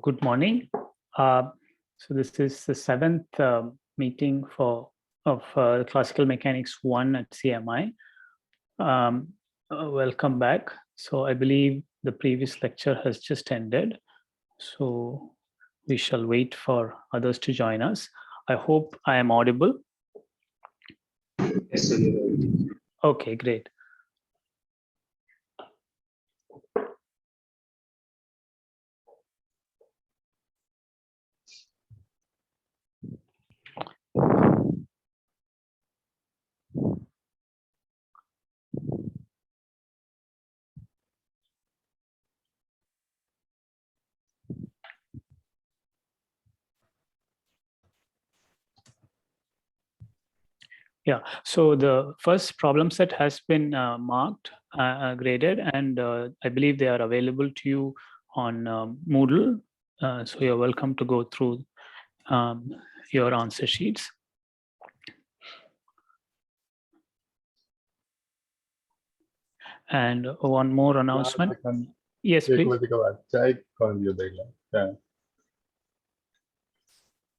Good morning. So this is the seventh meeting of Classical Mechanics 1 at CMI. Welcome back. So I believe the previous lecture has just ended. So we shall wait for others to join us. I hope I am audible. Yes, sir. Okay, great. Yeah, so the first problem set has been marked, graded, and I believe they are available to you on Moodle. So you're welcome to go through your answer sheets. And one more announcement. Yes, please.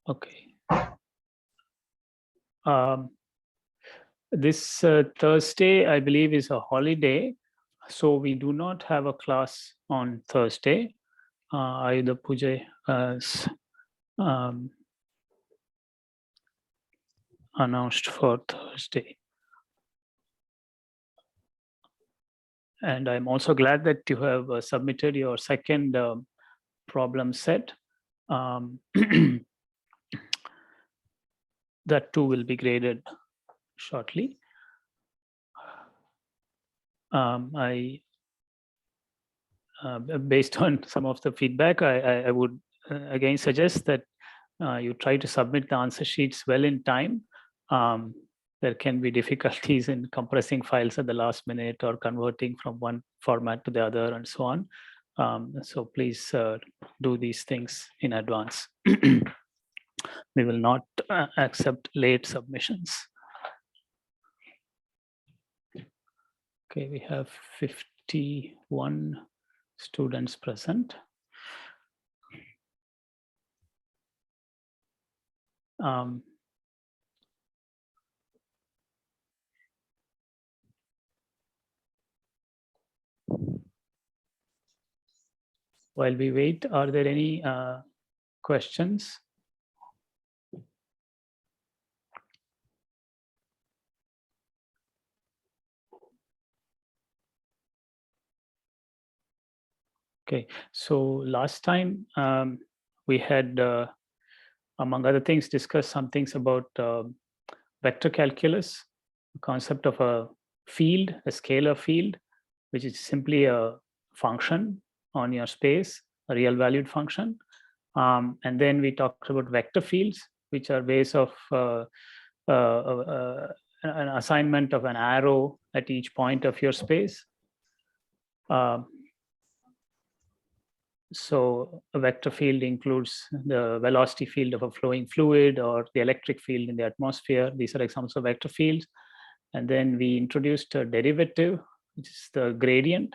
Okay. This Thursday, I believe, is a holiday. So we do not have a class on Thursday. Ayudha Puja has announced for Thursday. And I'm also glad that you have submitted your second problem set. That too will be graded shortly. Based on some of the feedback, I would again suggest that you try to submit the answer sheets well in time. There can be difficulties in compressing files at the last minute or converting from one format to the other and so on. So please do these things in advance. We will not accept late submissions. Okay, we have 51 students present. While we wait, are there any questions? Okay, so last time we had, among other things, discussed some things about vector calculus, the concept of a field, a scalar field, which is simply a function on your space, a real valued function. And then we talked about vector fields, which are ways of an assignment of an arrow at each point of your space. So a vector field includes the velocity field of a flowing fluid or the electric field in the atmosphere. These are examples of vector fields. And then we introduced a derivative, which is the gradient.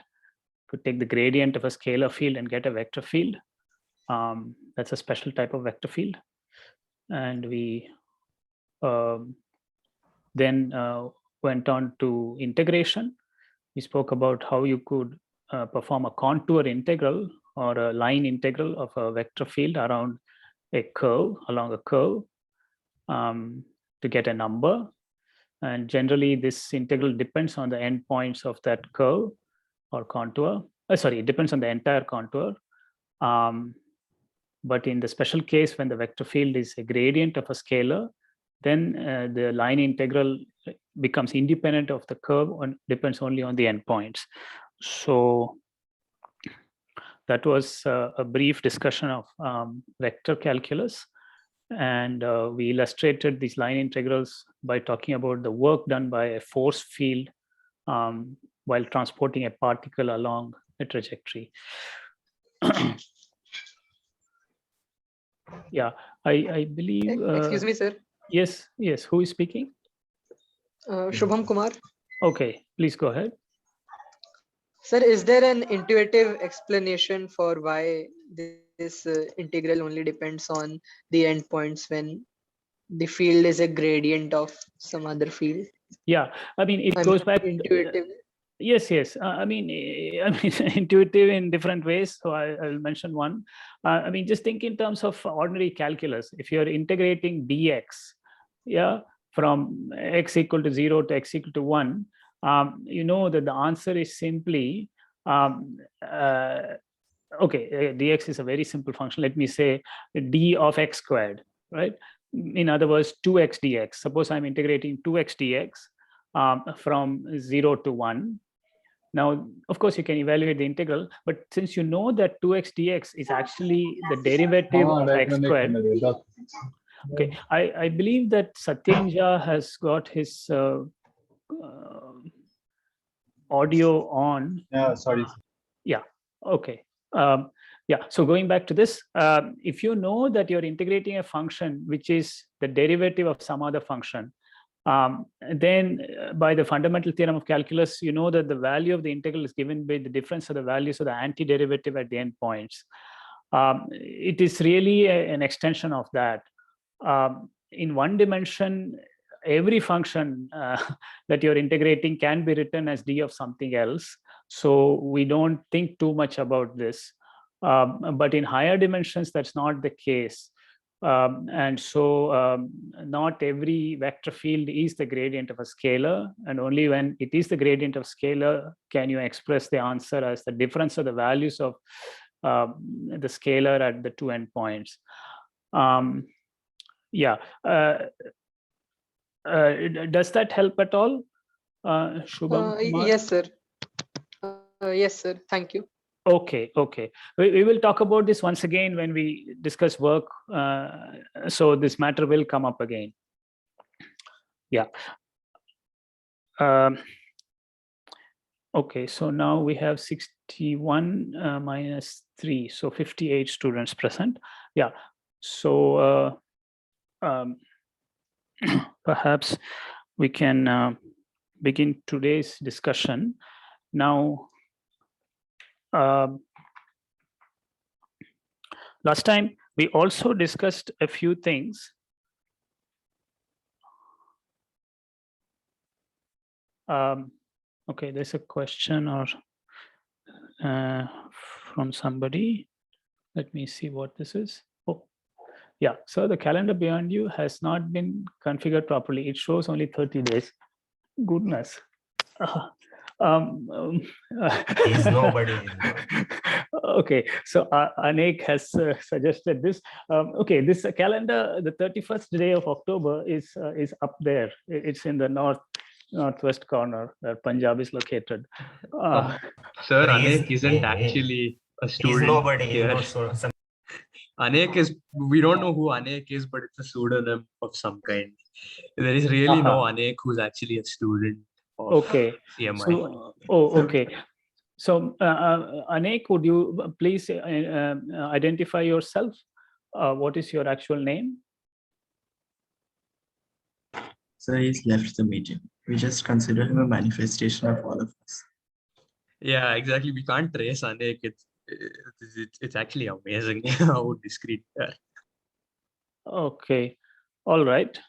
Could take the gradient of a scalar field and get a vector field. That's a special type of vector field. And we then went on to integration. We spoke about how you could perform a contour integral or a line integral of a vector field around a curve, along a curve, to get a number. And generally, this integral depends on the endpoints of that curve or contour. Sorry, it depends on the entire contour. But in the special case, when the vector field is a gradient of a scalar, then the line integral becomes independent of the curve and depends only on the endpoints. So that was a brief discussion of vector calculus. And we illustrated these line integrals by talking about the work done by a force field while transporting a particle along a trajectory. Yeah, I believe. Excuse me, sir. Yes, yes. Who is speaking? Shubham Kumar. Okay, please go ahead. Sir, is there an intuitive explanation for why this this integral only depends on the endpoints when the field is a gradient of some other field. Yeah, I mean, it I goes mean, back. intuitively. Yes, yes. I mean, intuitive in different ways. So I'll mention one. I mean, just think in terms of ordinary calculus. If you're integrating dx, yeah, from x equal to 0 to x equal to 1, you know that the answer is simply, okay, dx is a very simple function. Let me say d of x squared, right? In other words, 2x dx. Suppose I'm integrating 2x dx from 0 to 1. Now, of course, you can evaluate the integral, but since you know that 2x dx is actually the derivative of x squared, okay, I believe that Satyendra has got his audio on. Yeah, sorry. Yeah, okay. Yeah, so going back to this, if you know that you're integrating a function which is the derivative of some other function, then by the fundamental theorem of calculus, you know that the value of the integral is given by the difference of the values of the antiderivative at the endpoints. It is really an extension of that. In one dimension, every function that you're integrating can be written as d of something else. So we don't think too much about this. But in higher dimensions, that's not the case. And so not every vector field is the gradient of a scalar, and only when it is the gradient of scalar can you express the answer as the difference of the values of the scalar at the two endpoints. Yeah, does that help at all, Shubham Kumar? Yes, sir. Yes, sir. Thank you. Okay, okay. We will talk about this once again when we discuss work. So this matter will come up again. Yeah. Okay, so now we have 61 minus 3, so 58 students present. Yeah, so perhaps we can begin today's discussion. Now, last time we also discussed a few things. Okay, there's a question or from somebody. Let me see what this is. Oh, yeah. So the calendar beyond you has not been configured properly. It shows only 30 days. Goodness. He's nobody. Okay, so Anek has suggested this. Okay, this calendar, the 31st day of October is up there. It's in the northwest corner where Punjab is located. Sir, But he's- Anek isn't actually a student. He's nobody. here. He's not so- Anek is, we don't know who Anek is, but it's a pseudonym of some kind. There is really no Anek who's actually a student of Okay. CMI. So, okay. So, Anek, would you please identify yourself? What is your actual name? So he's left the meeting. We just consider him a manifestation of all of us. Yeah, exactly. We can't trace Anek. It's actually amazing how discreet they are. Okay. All right.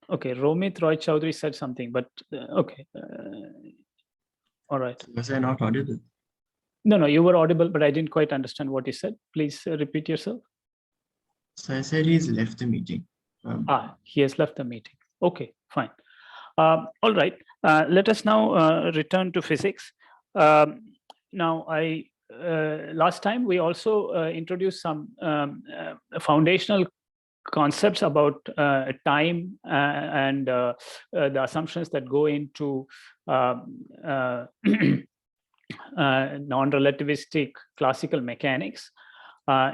Okay, Romit Roy Chowdhury said something, but okay. All right. Was I not audible? No, you were audible, but I didn't quite understand what you said. Please repeat yourself. So I said he's left the meeting. He has left the meeting. Okay, fine. All right. Let us now return to physics. Now, last time we also introduced some foundational concepts about time and the assumptions that go into non-relativistic classical mechanics.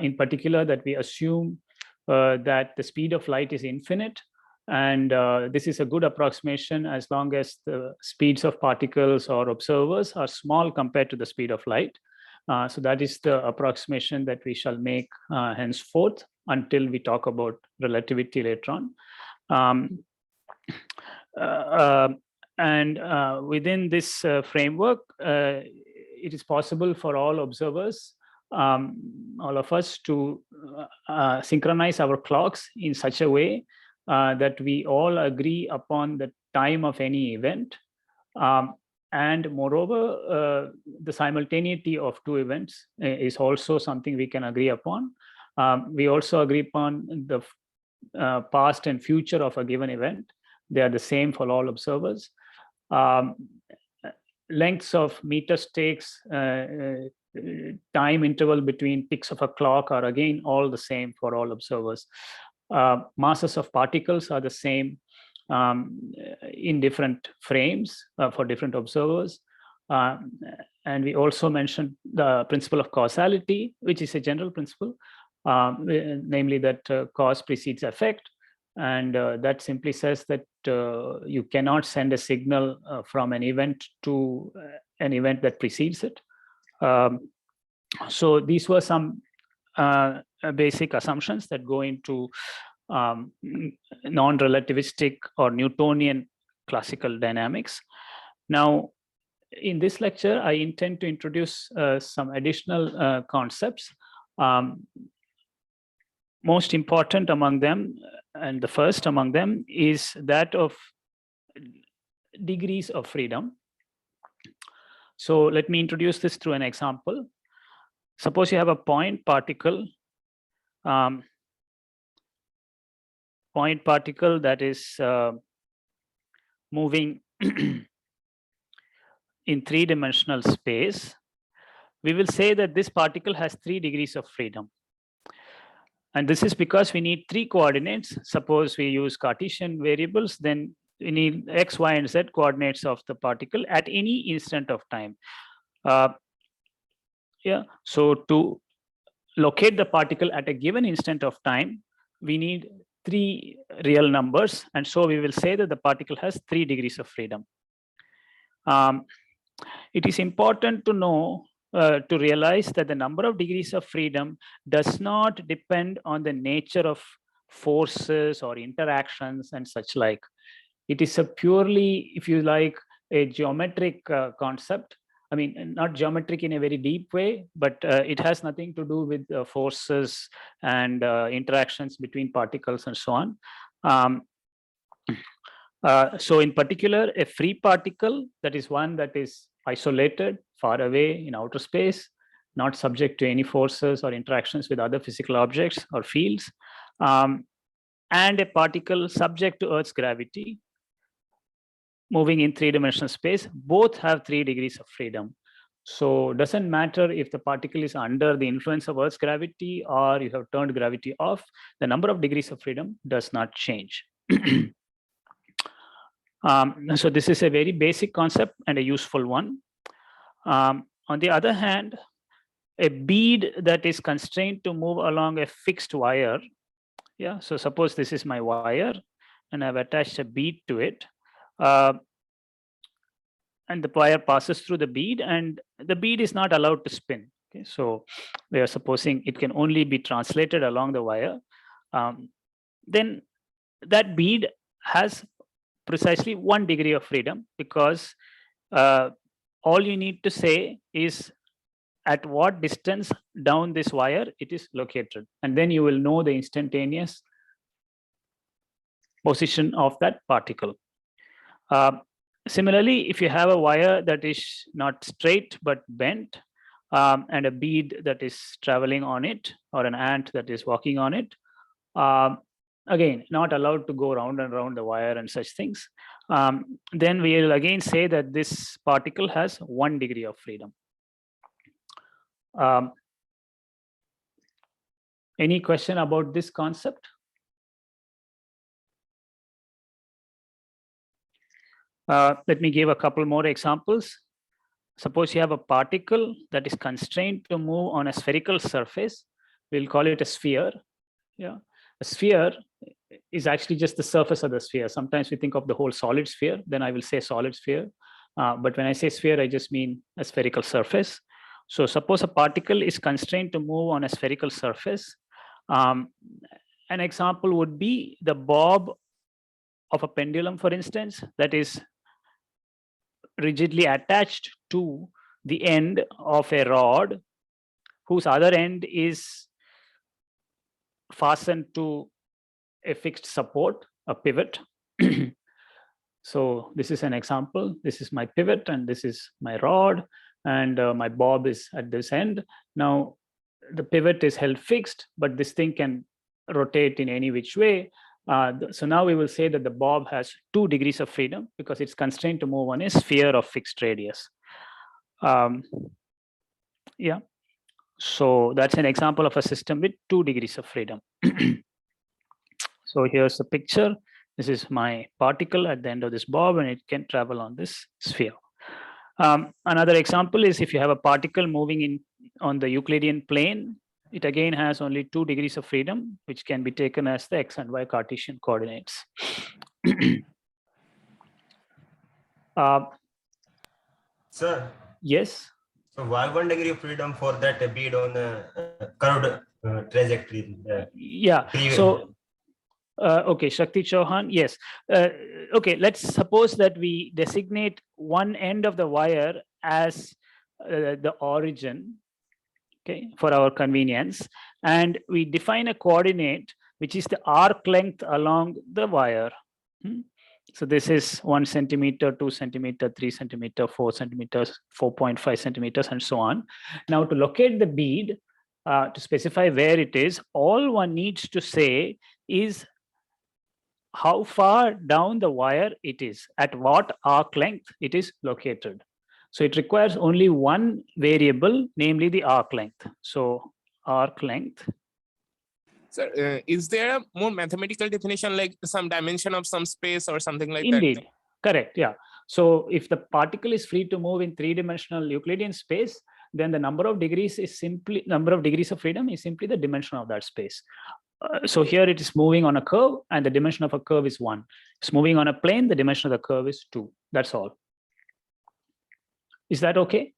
In particular, that we assume that the speed of light is infinite, and this is a good approximation as long as the speeds of particles or observers are small compared to the speed of light. So that is the approximation that we shall make henceforth until we talk about relativity later on. And within this framework, it is possible for all observers all of us to synchronize our clocks in such a way that we all agree upon the time of any event. And moreover, the simultaneity of two events is also something we can agree upon. We also agree upon the past and future of a given event. They are the same for all observers. Lengths of meter stakes, time interval between ticks of a clock are again all the same for all observers. Masses of particles are the same in different frames for different observers. And we also mentioned the principle of causality, which is a general principle, namely that cause precedes effect. And that simply says that you cannot send a signal from an event to an event that precedes it. So these were some basic assumptions that go into non-relativistic or Newtonian classical dynamics. Now, in this lecture, I intend to introduce some additional concepts. Most important among them, and the first among them, is that of degrees of freedom. So let me introduce this through an example. Suppose you have a point particle that is moving in three-dimensional space. We will say that this particle has 3 degrees of freedom. And this is because we need 3 coordinates. Suppose we use Cartesian variables, then we need x, y, and z coordinates of the particle at any instant of time. So to locate the particle at a given instant of time, we need 3 real numbers. And so we will say that the particle has 3 degrees of freedom. It is important to know, to realize that the number of degrees of freedom does not depend on the nature of forces or interactions and such like. It is a purely, if you like, a geometric concept. I mean, not geometric in a very deep way, but it has nothing to do with forces and interactions between particles and so on. So in particular, a free particle, that is one that is isolated, far away in outer space, not subject to any forces or interactions with other physical objects or fields, and a particle subject to Earth's gravity, moving in 3-dimensional space, both have 3 degrees of freedom. So it doesn't matter if the particle is under the influence of Earth's gravity or you have turned gravity off, the number of degrees of freedom does not change. So this is a very basic concept and a useful one. On the other hand, a bead that is constrained to move along a fixed wire. Yeah, so suppose this is my wire and I've attached a bead to it. And the wire passes through the bead and the bead is not allowed to spin. Okay, so we are supposing it can only be translated along the wire. Then that bead has precisely 1 degree of freedom, because all you need to say is at what distance down this wire it is located. And then you will know the instantaneous position of that particle. Similarly, if you have a wire that is not straight but bent, and a bead that is traveling on it, or an ant that is walking on it, again, not allowed to go round and round the wire and such things, then we will again say that this particle has 1 degree of freedom. Any question about this concept? Let me give a couple more examples. Suppose you have a particle that is constrained to move on a spherical surface. We'll call it a sphere. Yeah, a sphere is actually just the surface of the sphere. Sometimes we think of the whole solid sphere, then I will say solid sphere. But when I say sphere, I just mean a spherical surface. So suppose a particle is constrained to move on a spherical surface. An example would be the bob of a pendulum, for instance, that is rigidly attached to the end of a rod whose other end is fastened to a fixed support, a pivot. So this is an example. This is my pivot and this is my rod, and my bob is at this end. Now the pivot is held fixed, but this thing can rotate in any which way. So now we will say that the bob has 2 degrees of freedom because it's constrained to move on a sphere of fixed radius. Yeah, so that's an example of a system with 2 degrees of freedom. So here's the picture. This is my particle at the end of this bob, and it can travel on this sphere. Another example is if you have a particle moving on the Euclidean plane, it again has only 2 degrees of freedom, which can be taken as the x and y Cartesian coordinates. Sir, Yes. so why 1 degree of freedom for that bead on the curved trajectory? Yeah. So, okay, Shakti Chauhan, yes. Okay, let's suppose that we designate one end of the wire as the origin, okay, for our convenience, and we define a coordinate which is the arc length along the wire. So this is 1 centimeter, 2 centimeter, 3 centimeter, 4 centimeters, 4.5 centimeters, and so on. Now to locate the bead, to specify where it is, all one needs to say is how far down the wire it is, at what arc length it is located. So it requires only one variable, namely the arc length. So arc length. Sir, is there a more mathematical definition, like some dimension of some space or something like that? Indeed, correct, yeah. So if the particle is free to move in 3-dimensional Euclidean space, then the number of degrees of freedom is simply the dimension of that space. So here it is moving on a curve, and the dimension of a curve is 1. It's moving on a plane, the dimension of the curve is 2. That's all. Is that okay?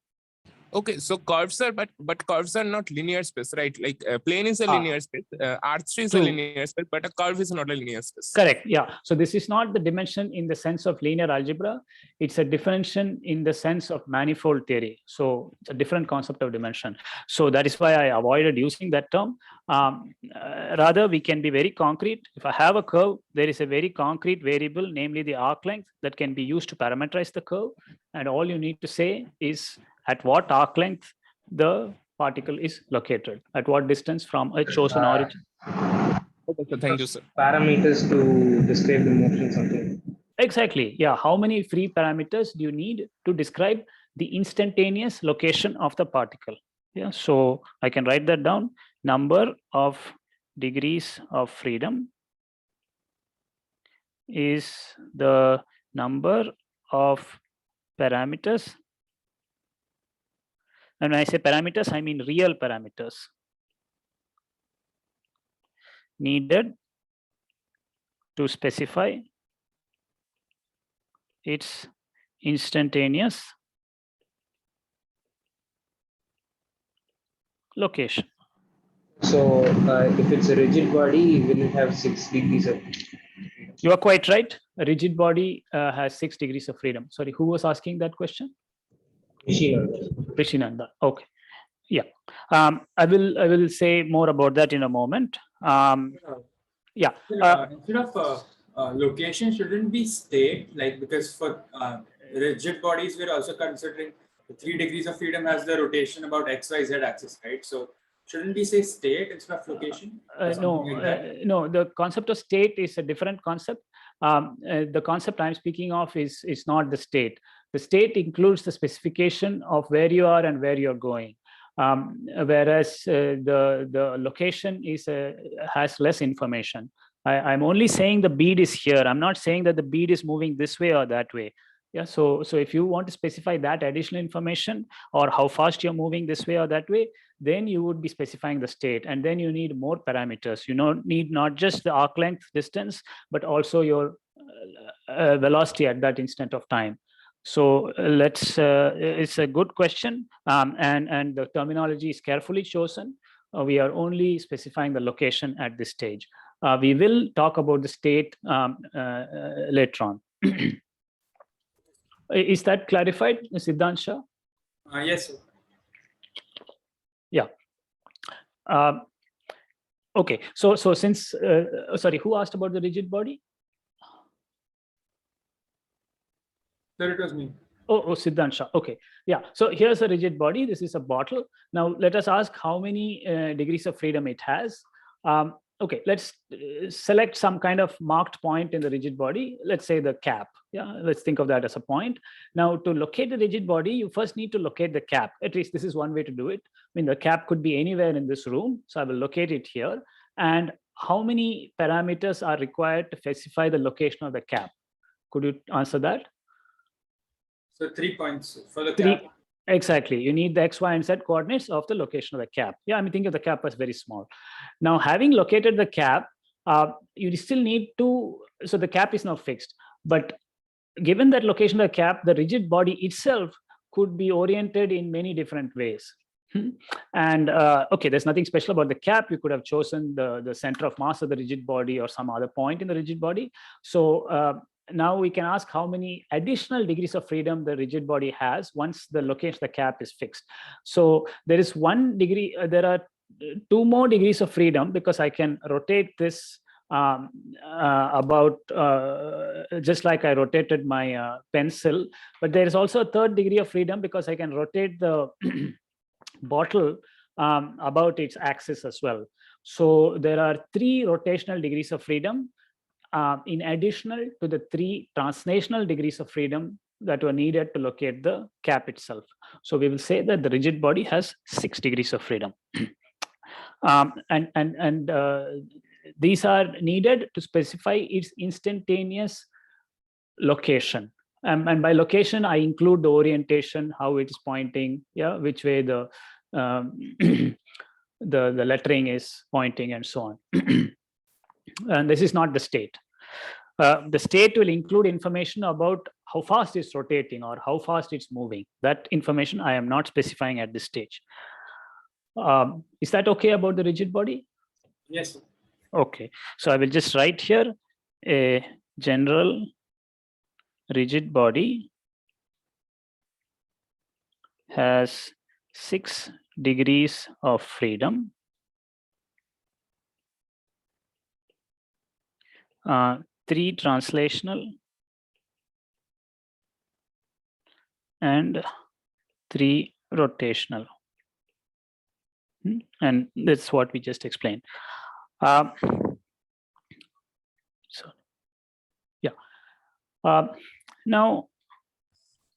Okay, so curves are, but curves are not linear space, right? Like plane is a linear space, R3 is a linear space, but a curve is not a linear space. Correct, yeah. So this is not the dimension in the sense of linear algebra. It's a dimension in the sense of manifold theory. So it's a different concept of dimension. So that is why I avoided using that term. Rather, we can be very concrete. If I have a curve, there is a very concrete variable, namely the arc length, that can be used to parameterize the curve. And all you need to say is at what arc length the particle is located, at what distance from a chosen origin. Okay, so thank you, sir. Parameters to describe the motion, something. Exactly, yeah. How many free parameters do you need to describe the instantaneous location of the particle? Yeah, so I can write that down. Number of degrees of freedom is the number of parameters. And when I say parameters, I mean real parameters needed to specify its instantaneous location. So if it's a rigid body, will it have 6 degrees of freedom? You are quite right. A rigid body has 6 degrees of freedom. Sorry, who was asking that question? Rishinanda. Okay. Yeah. I will say more about that in a moment. Yeah. Instead of location, shouldn't be state, like, because for rigid bodies, we're also considering the 3 degrees of freedom has the rotation about XYZ axis, right? So shouldn't we say state instead of location? No, no, the concept of state is a different concept. The concept I'm speaking of is not the state. The state includes the specification of where you are and where you're going. Whereas the location is has less information. I'm only saying the bead is here. I'm not saying that the bead is moving this way or that way. Yeah, so if you want to specify that additional information or how fast you're moving this way or that way, then you would be specifying the state, and then you need more parameters. You need not just the arc length distance, but also your velocity at that instant of time. So let's, it's a good question, and the terminology is carefully chosen. We are only specifying the location at this stage. We will talk about the state later on. Is that clarified, Siddhansha? Yes, sir. Yeah. Okay, so since sorry, who asked about the rigid body? Sir, it was me. Oh, Siddhant Shah. Okay, yeah. So here's a rigid body. This is a bottle. Now let us ask how many degrees of freedom it has. Okay, let's select some kind of marked point in the rigid body. Let's say the cap. Yeah, let's think of that as a point. Now to locate the rigid body, you first need to locate the cap. At least this is one way to do it. I mean, the cap could be anywhere in this room. So I will locate it here. And how many parameters are required to specify the location of the cap? Could you answer that? So 3 points for the cap. Exactly. You need the X, Y, and Z coordinates of the location of the cap. Yeah, I mean, think of the cap as very small. Now, having located the cap, you still need to, so the cap is now fixed. But given that location of the cap, the rigid body itself could be oriented in many different ways. And okay, there's nothing special about the cap. You could have chosen the center of mass of the rigid body or some other point in the rigid body. So now we can ask how many additional degrees of freedom the rigid body has once the location of the cap is fixed. So there is 1 degree, there are 2 more degrees of freedom because I can rotate this about just like I rotated my pencil, but there is also a 3rd degree of freedom because I can rotate the bottle about its axis as well. So there are 3 rotational degrees of freedom in addition to the 3 translational degrees of freedom that were needed to locate the cap itself. So we will say that the rigid body has 6 degrees of freedom. These are needed to specify its instantaneous location. And by location, I include the orientation, how it is pointing, yeah, which way the the lettering is pointing, and so on. And this is not the state. The state will include information about how fast it's rotating or how fast it's moving. That information I am not specifying at this stage. Is that okay about the rigid body? Yes. Okay, so I will just write here a general rigid body has 6 degrees of freedom. 3 translational and 3 rotational. And that's what we just explained. So, yeah. Now,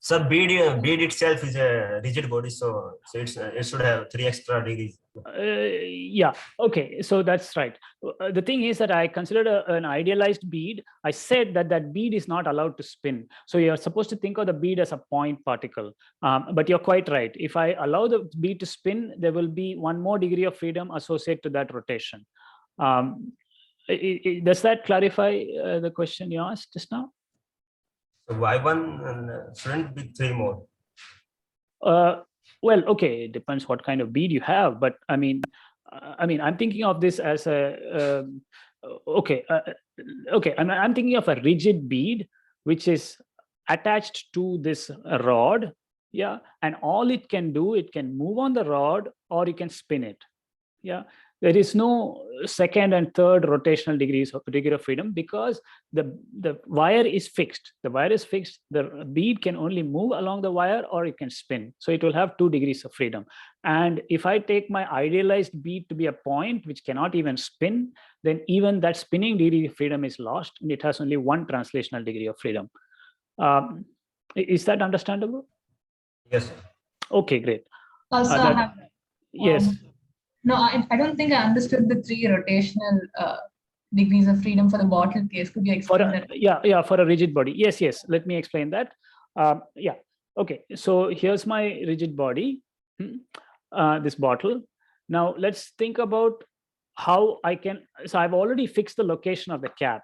So bead itself is a rigid body, so it should have 3 extra degrees. Yeah, okay, so that's right. The thing is that I considered an idealized bead. I said that bead is not allowed to spin. So you're supposed to think of the bead as a point particle. But you're quite right. If I allow the bead to spin, there will be 1 more degree of freedom associated to that rotation. Does that clarify the question you asked just now? So why 1 shouldn't be 3 more? Well, okay, it depends what kind of bead you have, but I mean, I'm thinking of this as a okay. I'm thinking of a rigid bead which is attached to this rod, yeah, and all it can do, it can move on the rod or you can spin it, yeah. There is no 2nd and 3rd rotational degree of freedom because the wire is fixed. The wire is fixed. The bead can only move along the wire or it can spin. So it will have 2 degrees of freedom. And if I take my idealized bead to be a point which cannot even spin, then even that spinning degree of freedom is lost and it has only 1 translational degree of freedom. Is that understandable? Yes, sir. Okay, great. Also, yes. No, I don't think I understood the 3 rotational degrees of freedom for the bottle case. Could you explain that? Yeah, for a rigid body. Yes. Let me explain that. Yeah. Okay. So here's my rigid body, this bottle. Now let's think about how I can. So I've already fixed the location of the cap.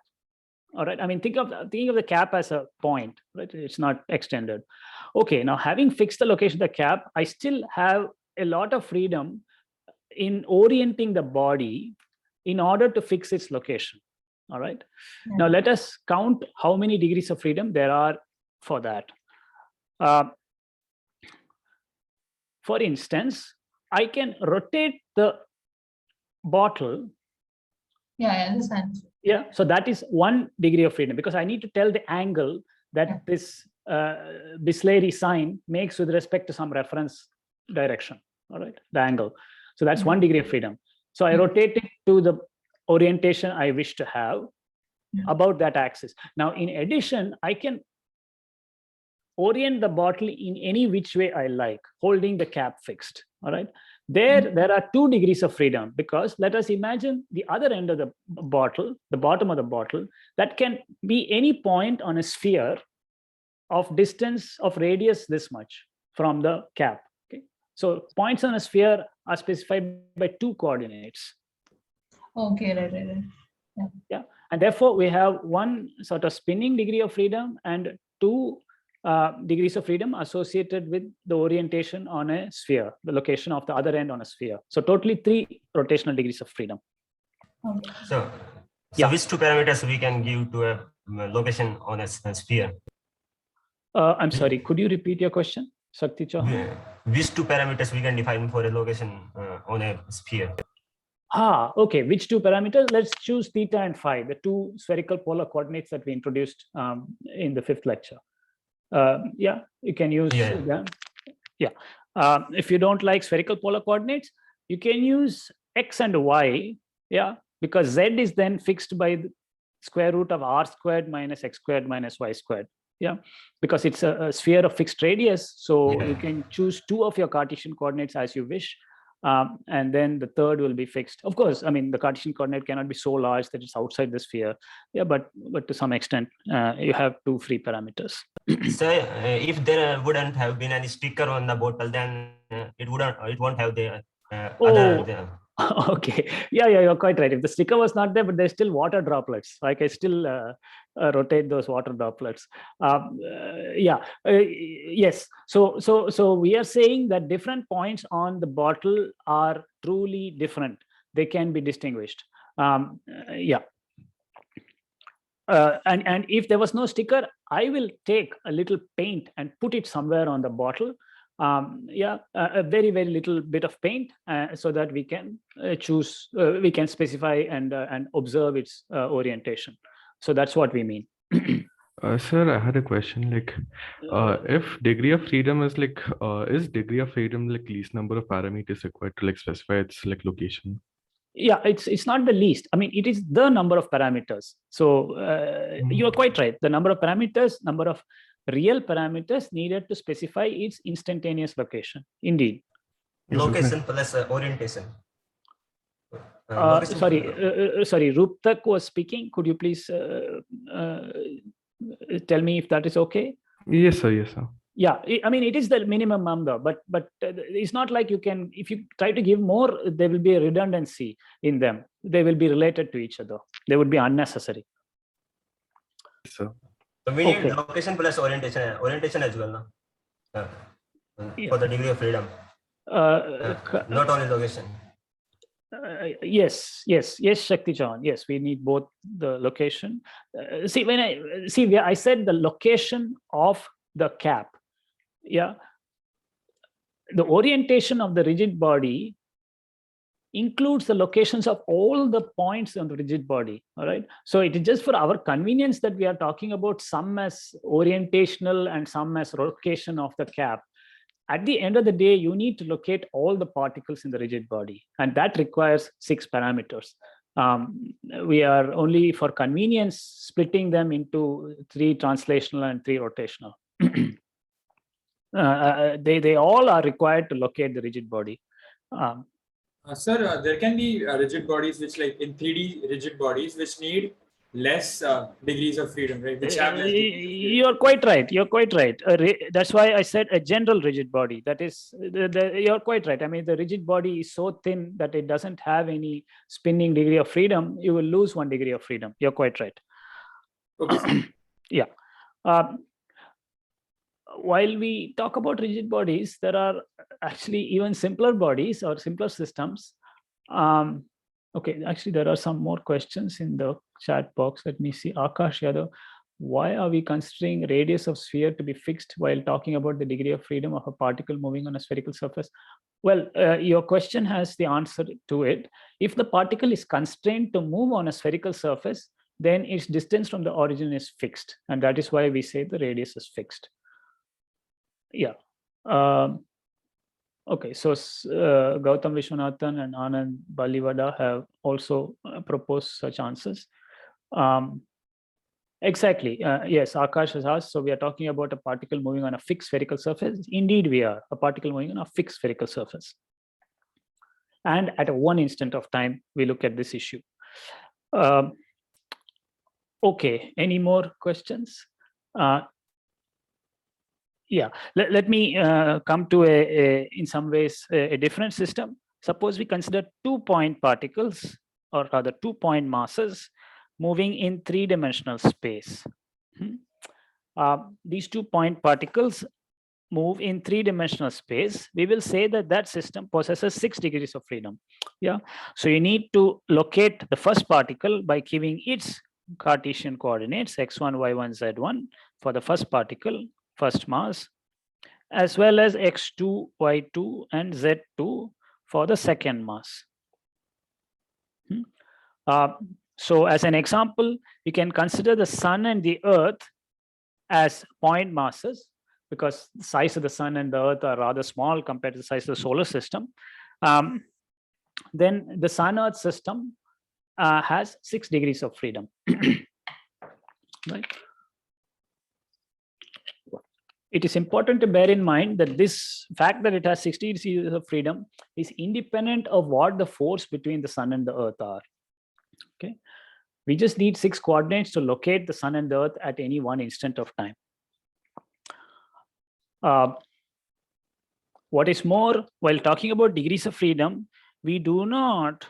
All right. I mean, thinking of the cap as a point, right? It's not extended. Okay. Now having fixed the location of the cap, I still have a lot of freedom in orienting the body in order to fix its location. All right. Yeah. Now let us count how many degrees of freedom there are for that. For instance, I can rotate the bottle, Yeah, I understand. yeah, so that is 1 degree of freedom, because I need to tell the angle that this Bisleri sign makes with respect to some reference direction, all right, the angle. So that's 1 degree of freedom. So I rotate it to the orientation I wish to have about that axis. Now, in addition, I can orient the bottle in any which way I like, holding the cap fixed, all right? There are 2 degrees of freedom, because let us imagine the other end of the bottle, the bottom of the bottle, that can be any point on a sphere of distance of radius this much from the cap, okay? So points on a sphere are specified by 2 coordinates. Okay, right. Yeah, and therefore we have 1 sort of spinning degree of freedom and 2 degrees of freedom associated with the orientation on a sphere, the location of the other end on a sphere. So totally 3 rotational degrees of freedom. Okay. So Yeah. which 2 parameters we can give to a location on a sphere? I'm sorry, could you repeat your question, Shakti Chauhan? Which 2 parameters we can define for a location on a sphere? Okay, which 2 parameters? Let's choose theta and phi, the 2 spherical polar coordinates that we introduced in the 5th lecture. Yeah, you can use them. Yeah, if you don't like spherical polar coordinates, you can use x and y. Yeah, because z is then fixed by the square root of r squared minus x squared minus y squared. Yeah, because it's a sphere of fixed radius, so you can choose 2 of your Cartesian coordinates as you wish. And then the third will be fixed. Of course, I mean, the Cartesian coordinate cannot be so large that it's outside the sphere. Yeah, but to some extent, you have 2 free parameters. So if there wouldn't have been any sticker on the bottle, then it won't have the other. Okay, yeah, you're quite right. If the sticker was not there, but there's still water droplets, I can still rotate those water droplets. Yes. So we are saying that different points on the bottle are truly different. They can be distinguished. Yeah. And if there was no sticker, I will take a little paint and put it somewhere on the bottle. A very little bit of paint, so that we can choose, we can specify and observe its orientation. So that's what we mean. Sir, I had a question. Like, if degree of freedom is like, is degree of freedom like least number of parameters required to like specify its like location? Yeah, it's not the least. I mean, it is the number of parameters. So you are quite right. The number of parameters, number of real parameters needed to specify its instantaneous location. Indeed. Location plus orientation. Sorry, Ruptak was speaking. Could you please tell me if that is okay? Yes, sir. Yes, sir. Yeah, I mean, it is the minimum number, but it's not like you can, if you try to give more, there will be a redundancy in them. They will be related to each other. They would be unnecessary. So we need location plus orientation as well, no? For the degree of freedom. Not only location. Yes, Shakti Chan. Yes, we need both the location. I said the location of the cap. Yeah, the orientation of the rigid body includes the locations of all the points on the rigid body. All right, so it is just for our convenience that we are talking about some as orientational and some as location of the cap. At the end of the day, you need to locate all the particles in the rigid body, and that requires 6 parameters. We are only for convenience splitting them into 3 translational and 3 rotational. They all are required to locate the rigid body. Sir, there can be rigid bodies which, like in 3D rigid bodies, which need less degrees of freedom, right? Which have less You're quite right. That's why I said a general rigid body. That is, you're quite right. I mean, the rigid body is so thin that it doesn't have any spinning degree of freedom. You will lose 1 degree of freedom. You're quite right. Okay. Yeah. While we talk about rigid bodies, there are actually even simpler bodies or simpler systems. Okay, actually, there are some more questions in the chat box. Let me see. Akash Yadav. Why are we considering radius of sphere to be fixed while talking about the degree of freedom of a particle moving on a spherical surface? Well, your question has the answer to it. If the particle is constrained to move on a spherical surface, then its distance from the origin is fixed. And that is why we say the radius is fixed. Yeah. Okay, so Gautam Vishwanathan and Anand Balivada have also proposed such answers. Exactly. Yes, Akash has asked. So we are talking about a particle moving on a fixed spherical surface. Indeed, we are a particle moving on a fixed spherical surface. And at one instant of time, we look at this issue. Okay, any more questions? Yeah, let me come to in some ways, a different system. Suppose we consider 2-point particles, or rather 2-point masses, moving in 3-dimensional space. These 2-point particles move in 3-dimensional space. We will say that that system possesses 6 degrees of freedom. Yeah, so you need to locate the first particle by giving its Cartesian coordinates x1, y1, z1 for the first particle, first mass, as well as x2, y2, and z2 for the second mass. So as an example, we can consider the sun and the earth as point masses, because the size of the sun and the earth are rather small compared to the size of the solar system. Then the sun-earth system has 6 degrees of freedom. Right? It is important to bear in mind that this fact that it has 60 degrees of freedom is independent of what the force between the sun and the earth are. Okay, we just need 6 coordinates to locate the sun and the earth at any one instant of time. What is more, while talking about degrees of freedom, we do not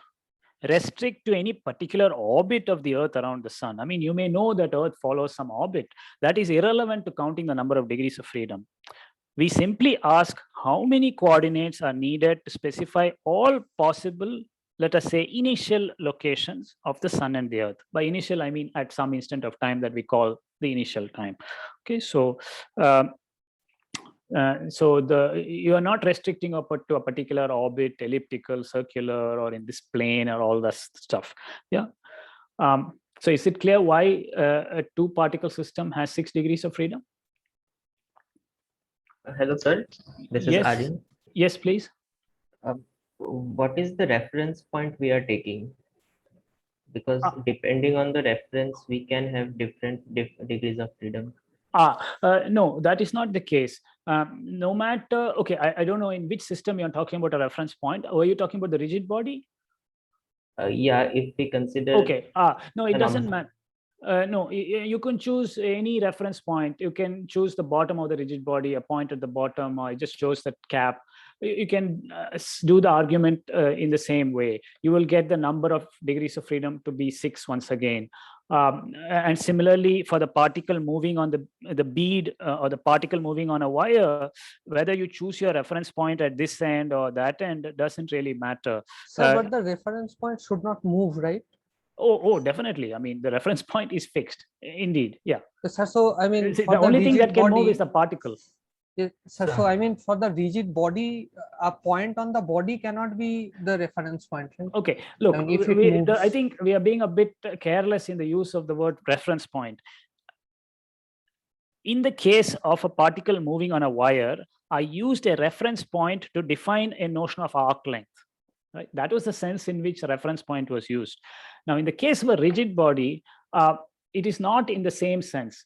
restrict to any particular orbit of the earth around the sun. I mean, you may know that earth follows some orbit. That is irrelevant to counting the number of degrees of freedom. We simply ask how many coordinates are needed to specify all possible, let us say, initial locations of the sun and the earth. By initial, I mean at some instant of time that we call the initial time. Okay, so you are not restricting to a particular orbit, elliptical, circular, or in this plane, or all that stuff. Yeah. So is it clear why a 2-particle system has 6 degrees of freedom? Hello, sir. This is Aryan. Yes, please. What is the reference point we are taking? Because depending on the reference, we can have different degrees of freedom. No, that is not the case. No matter, okay, I don't know in which system you're talking about a reference point. Or are you talking about the rigid body? Yeah, if we consider. Okay, no, it doesn't matter. No, you can choose any reference point. You can choose the bottom of the rigid body, a point at the bottom, or it just shows that cap. You can do the argument in the same way. You will get the number of degrees of freedom to be 6 once again. And similarly, for the particle moving on the bead or the particle moving on a wire, whether you choose your reference point at this end or that end doesn't really matter. Sir, but the reference point should not move, right? Oh, definitely. I mean, the reference point is fixed. Indeed, yeah. Sir, so I mean, the only thing that can move is the particle. Yes, sir, so I mean, for the rigid body, a point on the body cannot be the reference point, right? Okay, look, I mean, I think we are being a bit careless in the use of the word reference point. In the case of a particle moving on a wire, I used a reference point to define a notion of arc length. Right? That was the sense in which a reference point was used. Now, in the case of a rigid body, it is not in the same sense.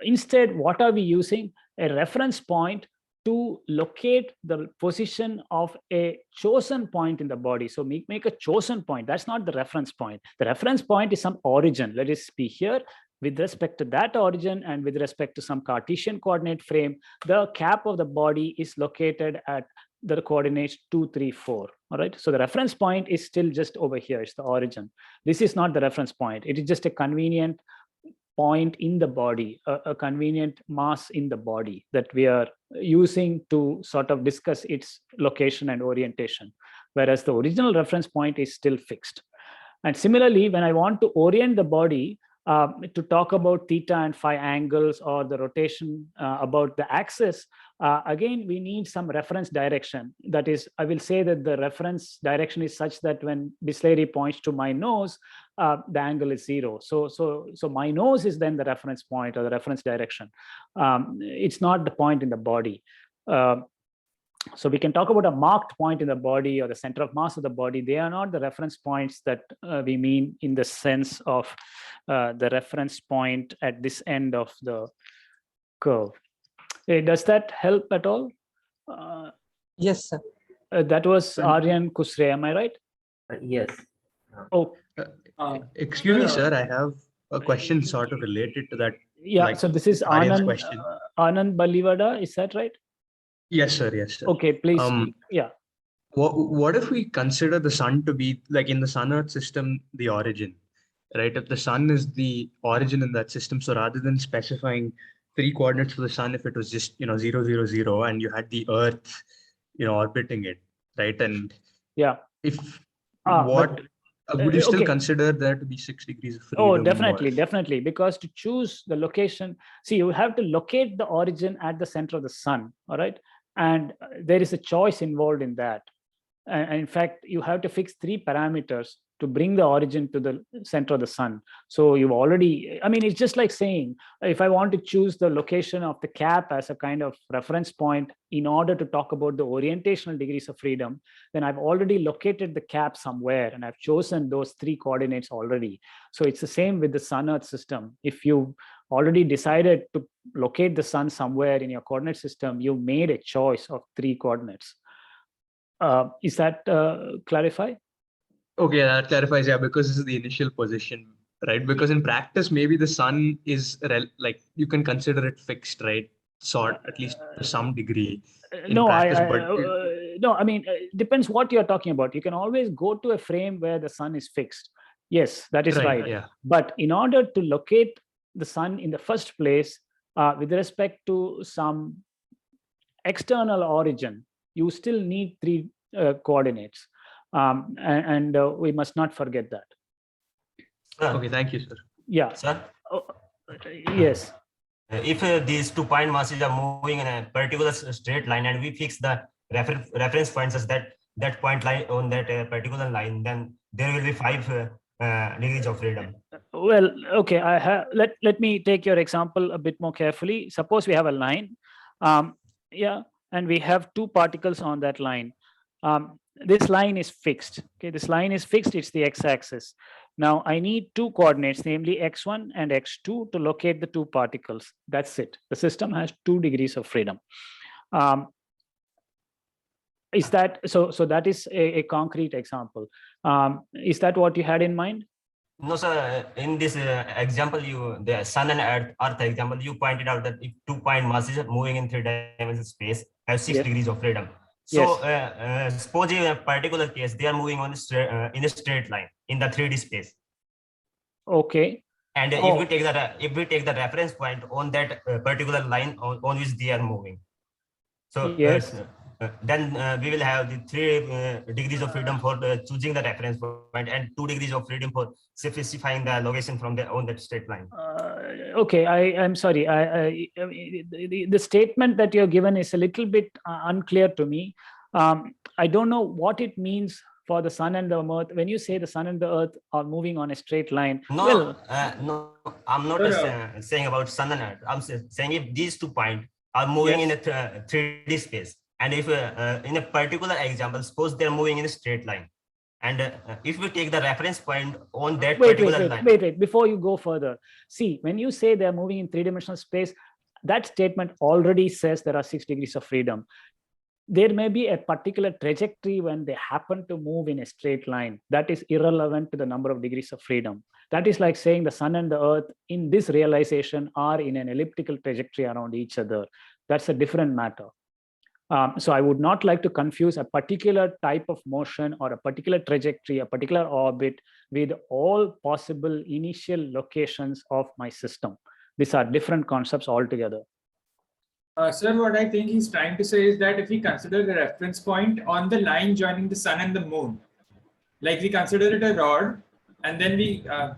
Instead, what are we using? A reference point to locate the position of a chosen point in the body. So make a chosen point. That's not the reference point. The reference point is some origin. Let it be here. With respect to that origin and with respect to some Cartesian coordinate frame, the cap of the body is located at the coordinates 2, 3, 4. All right. So the reference point is still just over here. It's the origin. This is not the reference point. It is just a convenient point in the body, a convenient mass in the body that we are using to sort of discuss its location and orientation, whereas the original reference point is still fixed. And similarly, when I want to orient the body, to talk about theta and phi angles or the rotation about the axis, again, we need some reference direction. That is, I will say that the reference direction is such that when Bisleri points to my nose, the angle is 0. So my nose is then the reference point or the reference direction. It's not the point in the body. So we can talk about a marked point in the body or the center of mass of the body. They are not the reference points that we mean in the sense of the reference point at this end of the curve. Does that help at all? Yes, sir. That was Aryan Kusre, am I right? Yes. Oh, excuse me, sir. I have a question sort of related to that. Yeah, like so this is Aryan's Anand, question. Anand Balivada, is that right? Yes, sir. Yes, sir. Okay, please. Yeah. What if we consider the sun to be, like in the sun-Earth system, the origin, right? If the sun is the origin in that system, so rather than specifying 3 coordinates for the sun, if it was just 0, 0, 0, and you had the Earth, orbiting it, right? And yeah, if would you still okay. consider there to be 6 degrees of freedom? Oh, definitely, because to choose the location, see, you have to locate the origin at the center of the sun, all right? And there is a choice involved in that. And in fact, you have to fix 3 parameters to bring the origin to the center of the sun. So you've already, I mean, it's just like saying, if I want to choose the location of the cap as a kind of reference point in order to talk about the orientational degrees of freedom, then I've already located the cap somewhere and I've chosen those 3 coordinates already. So it's the same with the sun-Earth system. If you already decided to locate the sun somewhere in your coordinate system, you made a choice of 3 coordinates. Is that clarify? Okay, that clarifies, yeah, because this is the initial position, right? Because in practice, maybe the sun is like you can consider it fixed, right? Sort, at least to some degree. No, I mean, it depends what you're talking about. You can always go to a frame where the sun is fixed. Yes, that is right. Yeah. But in order to locate the sun in the first place, with respect to some external origin, you still need 3 coordinates. And we must not forget that. Okay, thank you, sir. Yeah. Sir? Yes. If these 2 point masses are moving in a particular straight line and we fix the reference points as that point line on that particular line, then there will be 5 degrees of freedom. Well, okay, let me take your example a bit more carefully. Suppose we have a line, yeah, and we have 2 particles on that line. This line is fixed. Okay, this line is fixed. It's the x-axis. Now I need 2 coordinates, namely x1 and x2, to locate the 2 particles. That's it. The system has 2 degrees of freedom. Is that so? So that is a concrete example. Is that what you had in mind? No, sir. In this example, the sun and earth example, you pointed out that if 2 point masses are moving in 3-dimensional space, have 6 degrees of freedom. So suppose in a particular case, they are moving on in a straight line in the 3D space. Okay. And if we take the reference point on that particular line on which they are moving, so then we will have the 3 degrees of freedom for choosing the reference point and 2 degrees of freedom for specifying the location from on that straight line. Okay, I'm sorry. The statement that you're given is a little bit unclear to me. I don't know what it means for the sun and the earth. When you say the sun and the earth are moving on a straight line, no, I'm not saying about sun and earth. I'm saying if these 2 points are moving in a 3D space, and if in a particular example, suppose they're moving in a straight line, and if we take the reference point on that particular line. Wait, before you go further, see, when you say they're moving in 3-dimensional space, that statement already says there are 6 degrees of freedom. There may be a particular trajectory when they happen to move in a straight line. That is irrelevant to the number of degrees of freedom. That is like saying the sun and the earth in this realization are in an elliptical trajectory around each other. That's a different matter. So I would not like to confuse a particular type of motion or a particular trajectory, a particular orbit with all possible initial locations of my system. These are different concepts altogether. Sir, what I think he's trying to say is that if we consider the reference point on the line joining the sun and the moon, like we consider it a rod, and then we our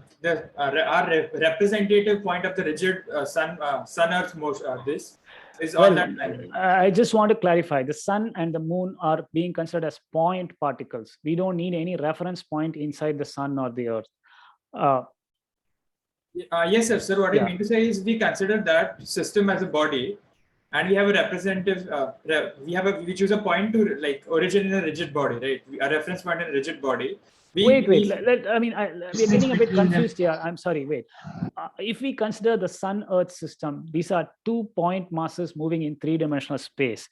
representative point of the rigid sun Earth motion. This is on that line. I just want to clarify: the sun and the moon are being considered as point particles. We don't need any reference point inside the sun or the Earth. Yes, sir. Sir, what I mean to say is we consider that system as a body, and we have a representative. We choose a point to like origin in a rigid body, right? A reference point in a rigid body. Wait. I mean, we're getting a bit confused here. I'm sorry. Wait. If we consider the Sun-Earth system, these are 2 point masses moving in 3-dimensional space.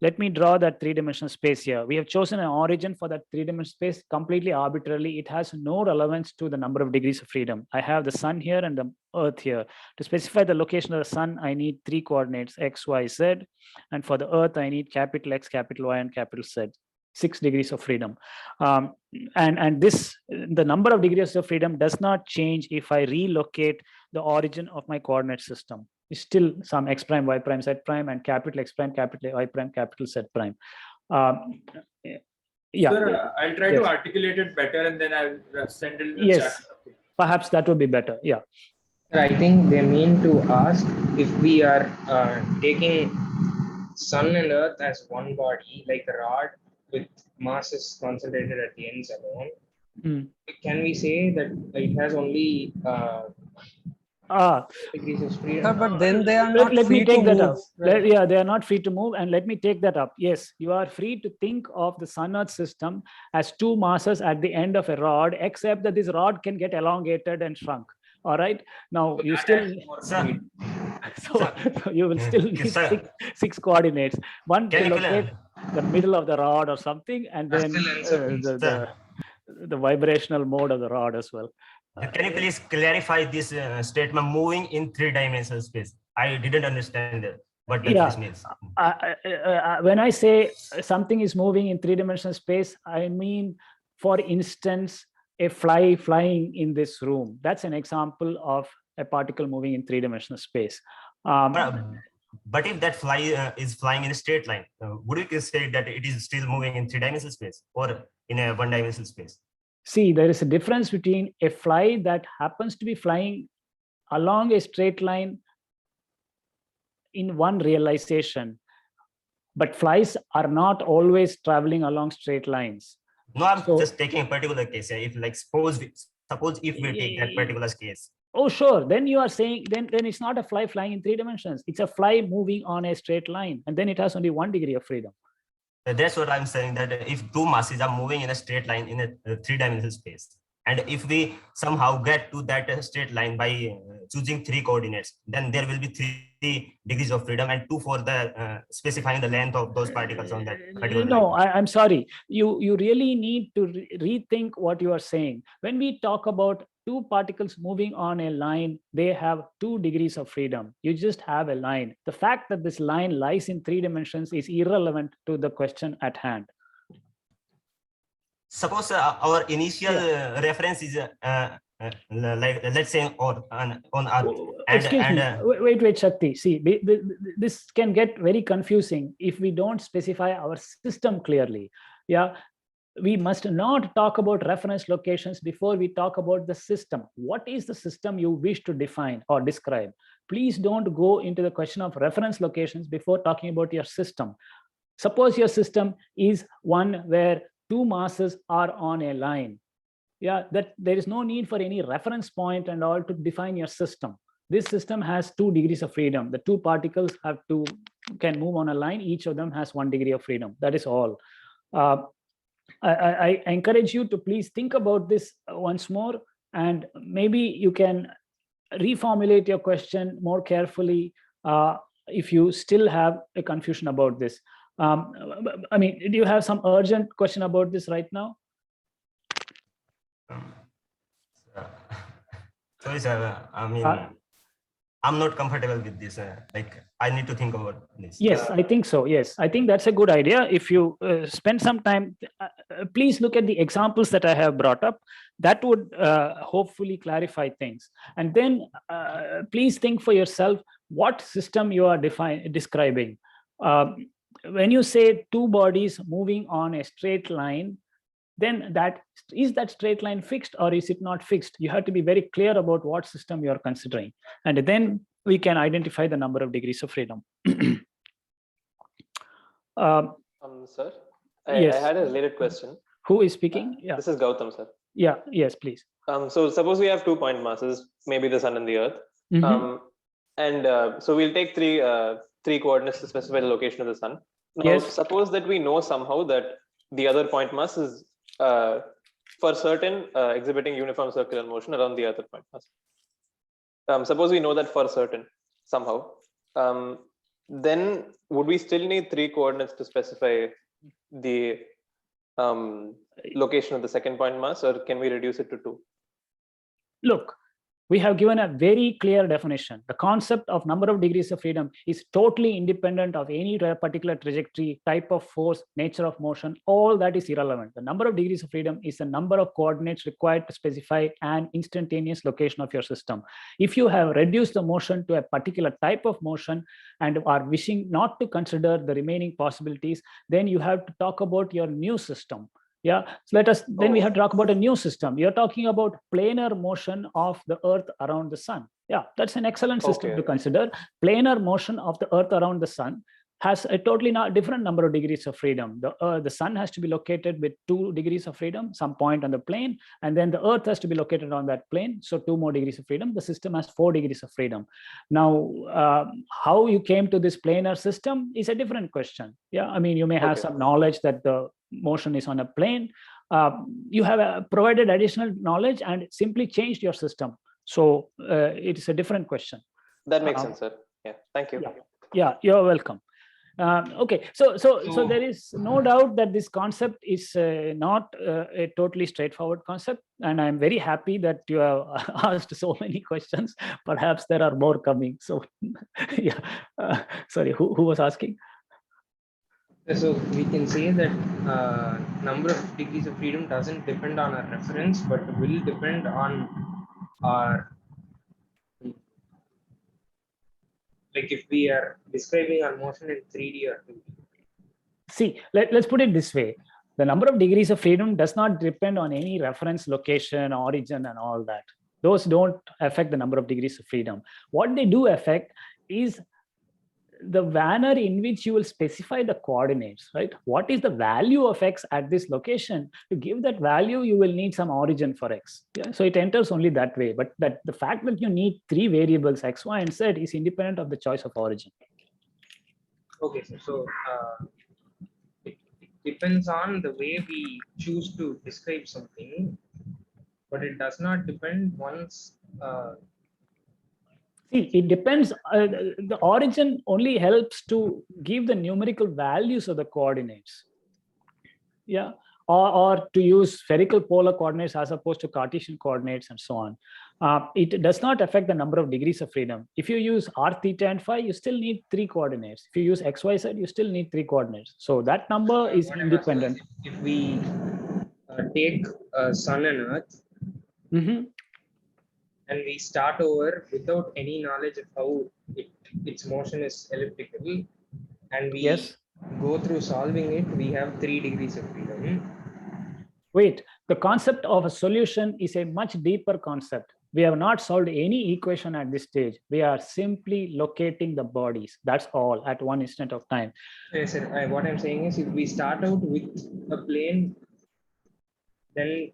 Let me draw that 3-dimensional space here. We have chosen an origin for that 3-dimensional space completely arbitrarily. It has no relevance to the number of degrees of freedom. I have the sun here and the Earth here. To specify the location of the sun, I need 3 coordinates, X, Y, Z. And for the Earth, I need capital X, capital Y, and capital Z. 6 degrees of freedom. And the number of degrees of freedom does not change if I relocate the origin of my coordinate system. It's still some X prime, Y prime, Z prime, and capital X prime, capital Y prime, capital Z prime. Yeah. Sir, I'll try to articulate it better, and then I'll send it in the chat. Perhaps that would be better. Yeah. I think they mean to ask if we are taking sun and earth as one body, like a rod with masses concentrated at the ends alone. Can we say that it has only degrees of freedom? But then they are not let free me take to that move. up. Yeah, they are not free to move, and let me take that up. Yes, you are free to think of the Sun-Earth system as 2 masses at the end of a rod, except that this rod can get elongated and shrunk. All right. Now you still so you will still need 6 coordinates. One to locate the middle of the rod or something, and then the vibrational mode of the rod as well. Can you please clarify this statement moving in 3-dimensional space? I didn't understand what that means. When I say something is moving in 3-dimensional space, I mean, for instance, a fly flying in this room. That's an example of a particle moving in 3-dimensional space. But if that fly is flying in a straight line, would you say that it is still moving in 3-dimensional space or in a 1-dimensional space? See, there is a difference between a fly that happens to be flying along a straight line in one realization, but flies are not always traveling along straight lines. No, I'm just taking a particular case. If like suppose if we take that particular case. Oh, sure. Then you are saying then it's not a fly flying in 3 dimensions. It's a fly moving on a straight line, and then it has only 1 degree of freedom. That's what I'm saying, that if 2 masses are moving in a straight line in a 3-dimensional space, and if we somehow get to that straight line by choosing 3 coordinates, then there will be 3 degrees of freedom and 2 for the specifying the length of those particles on that particular line. I'm sorry. You really need to rethink what you are saying. When we talk about 2 particles moving on a line, they have 2 degrees of freedom. You just have a line. The fact that this line lies in 3 dimensions is irrelevant to the question at hand. Suppose our initial reference is like, let's say on Earth. Excuse me. Wait, Shakti. See, this can get very confusing if we don't specify our system clearly. Yeah. We must not talk about reference locations before we talk about the system. What is the system you wish to define or describe? Please don't go into the question of reference locations before talking about your system. Suppose your system is one where 2 masses are on a line. Yeah, that there is no need for any reference point and all to define your system. This system has 2 degrees of freedom. The 2 particles can move on a line. Each of them has 1 degree of freedom. That is all. I encourage you to please think about this once more, and maybe you can reformulate your question more carefully if you still have a confusion about this. I mean, do you have some urgent question about this right now? Sorry, sir. I mean, I'm not comfortable with this. Like, I need to think about this. Yes, I think so. Yes, I think that's a good idea. If you spend some time, please look at the examples that I have brought up. That would hopefully clarify things. And then please think for yourself what system you are describing. When you say 2 bodies moving on a straight line, then that straight line fixed or is it not fixed? You have to be very clear about what system you are considering, and then we can identify the number of degrees of freedom. Sir, yes. I had a related question. Who is speaking? Yeah. This is Gautam, sir. Yeah. Yes, please. So suppose we have 2 point masses, maybe the sun and the earth. So we'll take three coordinates to specify the location of the sun. Now, yes. Suppose that we know somehow that the other point mass is for certain exhibiting uniform circular motion around the other point mass. Suppose we know that for certain somehow. Then would we still need 3 coordinates to specify the location of the second point mass, or can we reduce it to 2? Look, we have given a very clear definition. The concept of number of degrees of freedom is totally independent of any particular trajectory, type of force, nature of motion. All that is irrelevant. The number of degrees of freedom is the number of coordinates required to specify an instantaneous location of your system. If you have reduced the motion to a particular type of motion and are wishing not to consider the remaining possibilities, then you have to talk about your new system. Yeah, so we have to talk about a new system. You're talking about planar motion of the earth around the sun. Yeah, that's an excellent system to consider. Planar motion of the earth around the sun has a totally different number of degrees of freedom. The sun has to be located with 2 degrees of freedom, some point on the plane, and then the earth has to be located on that plane. So 2 more degrees of freedom. The system has 4 degrees of freedom. Now, how you came to this planar system is a different question. Yeah, I mean, you may have some knowledge that the motion is on a plane. You have provided additional knowledge and simply changed your system. So it is a different question. That makes sense, sir. Yeah, thank you. Yeah, you're welcome. Okay, so there is no doubt that this concept is not a totally straightforward concept, and I'm very happy that you have asked so many questions. Perhaps there are more coming. So yeah, sorry, who was asking? So we can say that number of degrees of freedom doesn't depend on our reference, but will depend on our, like if we are describing our motion in 3D or 2D. See, let's put it this way. The number of degrees of freedom does not depend on any reference location, origin, and all that. Those don't affect the number of degrees of freedom. What they do affect is the manner in which you will specify the coordinates, right? What is the value of x at this location? To give that value, you will need some origin for x. Yeah? So it enters only that way. But the fact that you need 3 variables, x, y, and z, is independent of the choice of origin. Okay, so it depends on the way we choose to describe something, but it does not depend once. See, it depends. The origin only helps to give the numerical values of the coordinates. Yeah, or to use spherical polar coordinates as opposed to Cartesian coordinates and so on. It does not affect the number of degrees of freedom. If you use r, theta, and phi, you still need 3 coordinates. If you use x, y, z, you still need 3 coordinates. So that number is independent. If we take sun and earth, and we start over without any knowledge of how its motion is elliptical, and we go through solving it, we have 3 degrees of freedom. Wait, the concept of a solution is a much deeper concept. We have not solved any equation at this stage. We are simply locating the bodies. That's all at one instant of time. Yes, sir. What I'm saying is, if we start out with a plane, then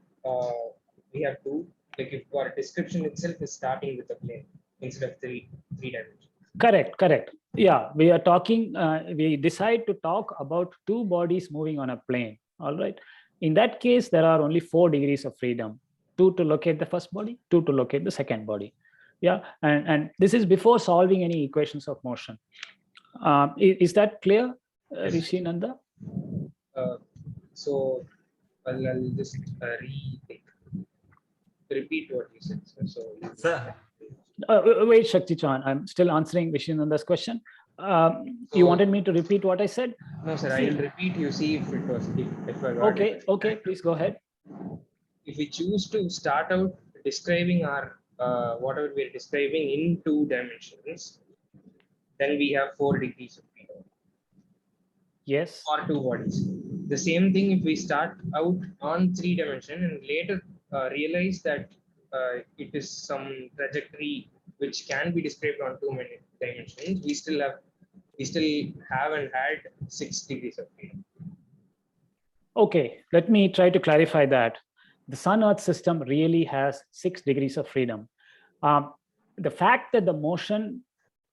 we have 2. Like if our description itself is starting with a plane instead of 3 dimensions. Correct. Yeah, we are talking, we decide to talk about 2 bodies moving on a plane. All right. In that case, there are only 4 degrees of freedom. 2 to locate the first body, 2 to locate the second body. Yeah, and this is before solving any equations of motion. Is that clear, Rishi Nanda? So I'll just repeat what you said, sir. So, sir. Wait, Shakti Chauhan, I'm still answering Vishinanda's question. You wanted me to repeat what I said? No, sir. I will repeat. You see if it was if I got it. Okay. Please go ahead. If we choose to start out describing our whatever we're describing in 2 dimensions, then we have 4 degrees of freedom. Yes. Or 2 bodies. the same thing if we start out on 3 dimension and later realize that it is some trajectory which can be described on 2 dimensions, we still haven't had 6 degrees of freedom. Okay, let me try to clarify that. The Sun-Earth system really has 6 degrees of freedom. The fact that the motion,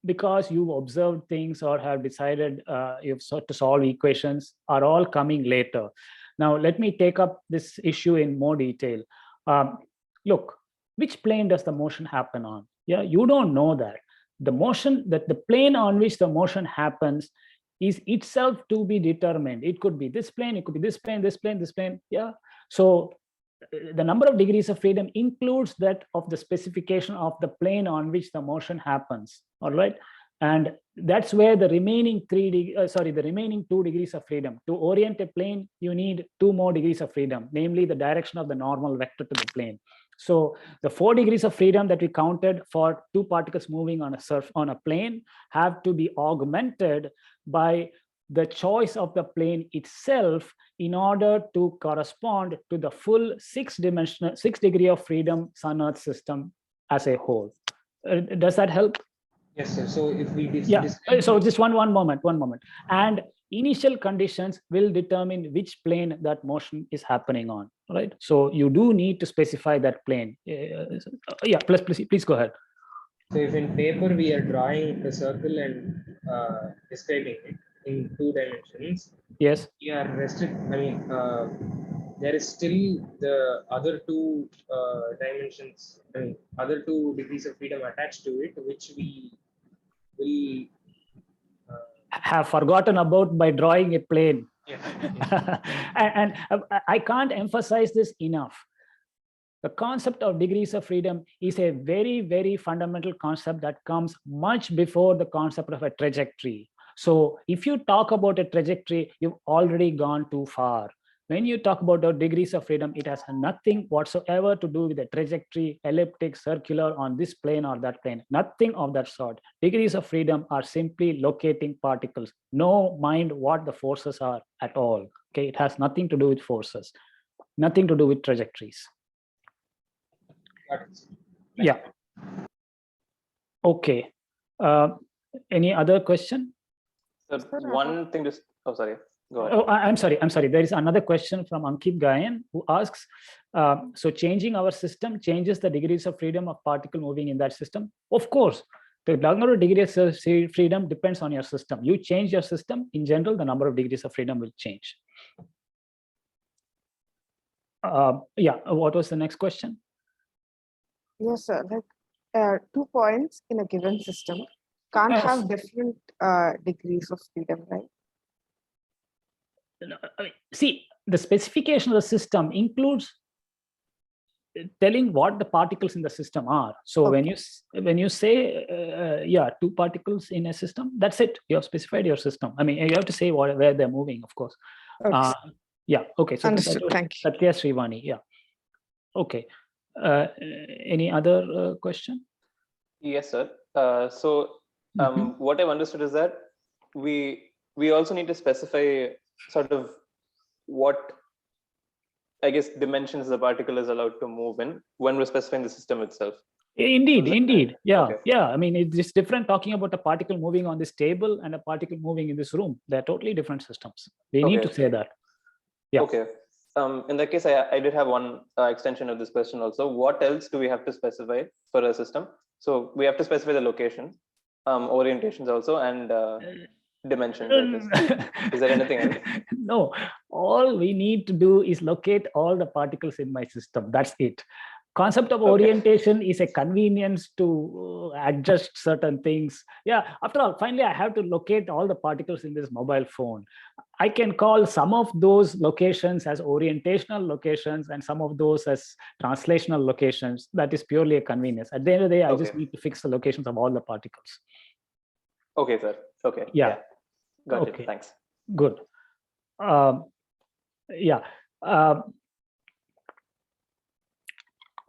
because you've observed things or have decided you've sought to solve equations, are all coming later. Now, let me take up this issue in more detail. Look, which plane does the motion happen on? Yeah, you don't know that. The motion, that the plane on which the motion happens is itself to be determined. It could be this plane, it could be this plane, this plane, this plane. Yeah. So the number of degrees of freedom includes that of the specification of the plane on which the motion happens. All right. And that's where the remaining 2 degrees of freedom. To orient a plane, you need 2 more degrees of freedom, namely the direction of the normal vector to the plane. So the 4 degrees of freedom that we counted for 2 particles moving on a plane have to be augmented by the choice of the plane itself in order to correspond to the full 6 degree of freedom Sun-Earth system as a whole. Does that help? Yes, sir. So if we so just one moment. And initial conditions will determine which plane that motion is happening on, right? So you do need to specify that plane. Yeah, please go ahead. So if in paper we are drawing a circle and describing it in 2 dimensions, yes, we are restricted. I mean, there is still the other 2 dimensions, I mean, other 2 degrees of freedom attached to it, which we will have forgotten about by drawing a plane. Yeah. and I can't emphasize this enough. The concept of degrees of freedom is a very, very fundamental concept that comes much before the concept of a trajectory. So if you talk about a trajectory, you've already gone too far. When you talk about the degrees of freedom, it has nothing whatsoever to do with the trajectory, elliptic, circular, on this plane or that plane, nothing of that sort. Degrees of freedom are simply locating particles. No mind what the forces are at all. Okay, it has nothing to do with forces, nothing to do with trajectories. Yeah. Okay. Any other question? One thing just, oh, sorry. Go ahead. Oh, I'm sorry. There is another question from Ankit Gayan who asks, so changing our system changes the degrees of freedom of particle moving in that system? Of course, the number of degrees of freedom depends on your system. You change your system, in general, the number of degrees of freedom will change. Yeah, what was the next question? Yes, sir. Like 2 points in a given system can't have different degrees of freedom, right? See, the specification of the system includes telling what the particles in the system are. So when you say, yeah, 2 particles in a system, that's it. You have specified your system. I mean, you have to say where they're moving, of course. Okay. Yeah. Okay. So understood. Thank you. Satya Srivani. Yeah. Okay. Any other question? Yes, sir. What I've understood is that we also need to specify sort of what, I guess, dimensions the particle is allowed to move in when we're specifying the system itself. Indeed. Yeah. Okay. Yeah. I mean, it's different talking about a particle moving on this table and a particle moving in this room. They're totally different systems. We need to say that. Yeah. Okay. In that case, I did have one extension of this question also. What else do we have to specify for a system? So we have to specify the location, orientations also, and dimensions. Is there anything else? No, all we need to do is locate all the particles in my system. That's it. Concept of orientation is a convenience to adjust certain things. Yeah, after all, finally, I have to locate all the particles in this mobile phone. I can call some of those locations as orientational locations and some of those as translational locations. That is purely a convenience. At the end of the day, I just need to fix the locations of all the particles. Okay, sir. Okay. Yeah. Got it. Thanks. Good. Yeah.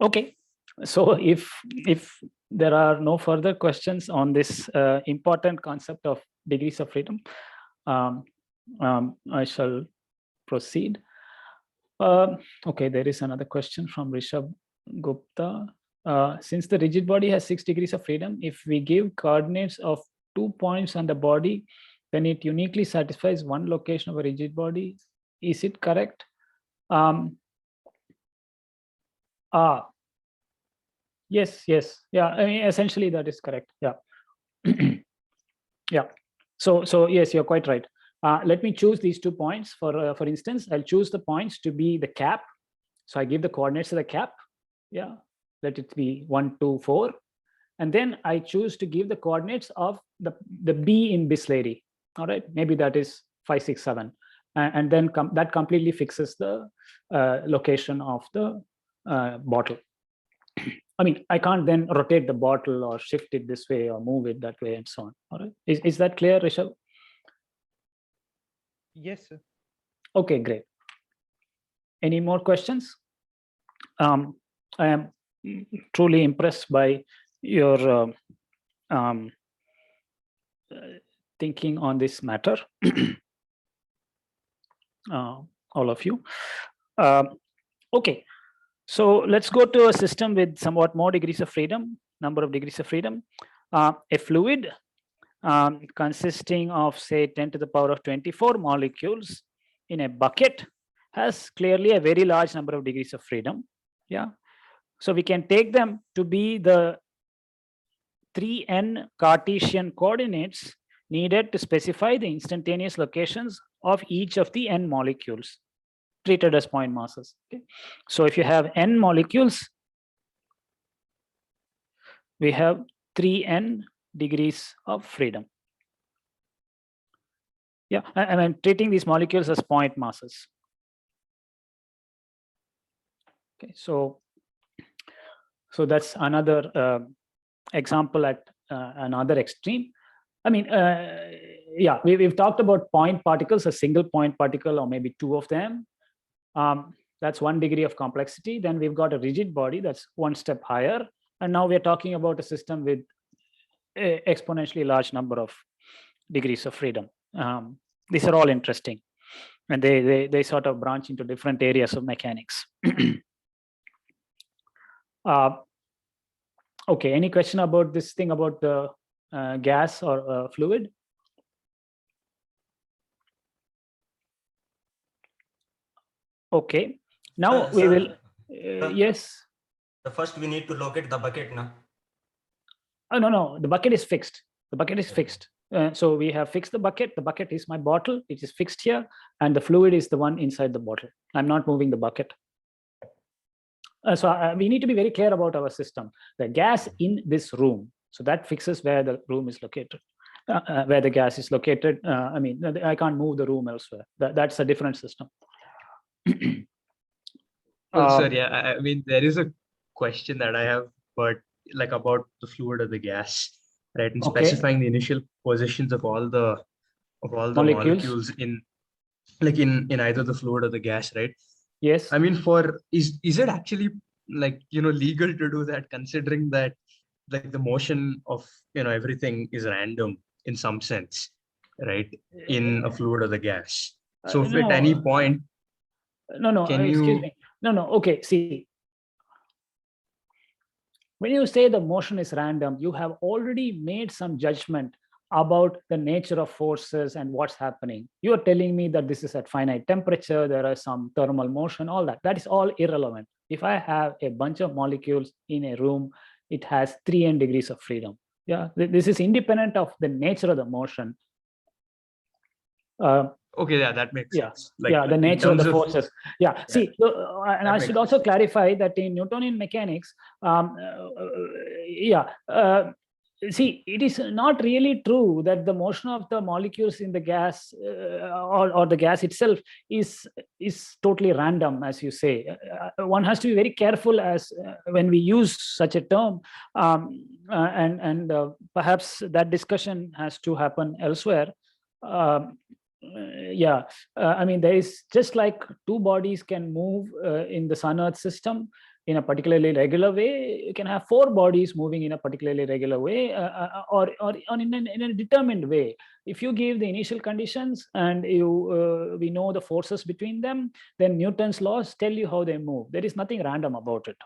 Okay. So if there are no further questions on this important concept of degrees of freedom, I shall proceed. Okay, there is another question from Rishabh Gupta. Since the rigid body has 6 degrees of freedom, if we give coordinates of 2 points on the body, then it uniquely satisfies one location of a rigid body. Is it correct? Yes, yeah. I mean, essentially that is correct. Yeah, yeah. So yes, you're quite right. Let me choose these 2 points. For instance, I'll choose the points to be the cap. So I give the coordinates to the cap. Yeah, let it be 1, 2, 4, and then I choose to give the coordinates of the B in Bislady. All right, maybe that is 5, 6, 7, and then that completely fixes the location of the bottle. I mean, I can't then rotate the bottle or shift it this way or move it that way and so on. All right, is that clear, Rishabh? Yes, sir. Okay, great. Any more questions? I am truly impressed by your thinking on this matter, all of you. Okay, so let's go to a system with somewhat more degrees of freedom, number of degrees of freedom. A fluid consisting of, say, 10 to the power of 24 molecules in a bucket has clearly a very large number of degrees of freedom. Yeah, so we can take them to be the 3n Cartesian coordinates needed to specify the instantaneous locations of each of the n molecules treated as point masses. Okay, so if you have n molecules, we have 3n degrees of freedom. Yeah, and I'm treating these molecules as point masses. Okay, so that's another example at another extreme. I mean, yeah, we've talked about point particles, a single point particle or maybe 2 of them. That's 1 degree of complexity. Then we've got a rigid body that's 1 step higher. And now we're talking about a system with an exponentially large number of degrees of freedom. These are all interesting, and they sort of branch into different areas of mechanics. Okay, any question about this thing about the gas or fluid? Okay, now we will. Yes. The first we need to locate the bucket now. Oh, no, the bucket is fixed. The bucket is fixed. So we have fixed the bucket. The bucket is my bottle. It is fixed here, and the fluid is the one inside the bottle. I'm not moving the bucket. So we need to be very clear about our system. The gas in this room, so that fixes where the room is located, where the gas is located. I mean, I can't move the room elsewhere. That's a different system. Sir, yeah, I mean, there is a question that I have, but like about the fluid or the gas, right? And specifying the initial positions of all the molecules in either the fluid or the gas, right? Yes. I mean, is it actually like, legal to do that, considering that like the motion of everything is random in some sense, right? In a fluid or the gas. So if at any point, excuse me. No. Okay, see. When you say the motion is random, you have already made some judgment about the nature of forces and what's happening. You are telling me that this is at finite temperature, there is some thermal motion, all that. That is all irrelevant. If I have a bunch of molecules in a room, it has 3n degrees of freedom. Yeah, this is independent of the nature of the motion. Okay, yeah, that makes sense. The nature of the forces. Yeah, see, and I should also clarify that in Newtonian mechanics, see, it is not really true that the motion of the molecules in the gas or the gas itself is totally random, as you say. One has to be very careful as when we use such a term, and perhaps that discussion has to happen elsewhere. I mean, there is just like 2 bodies can move in the Sun-Earth system. in a particularly regular way. You can have 4 bodies moving in a particularly regular way, or in a determined way. If you give the initial conditions and we know the forces between them, then Newton's laws tell you how they move. There is nothing random about it.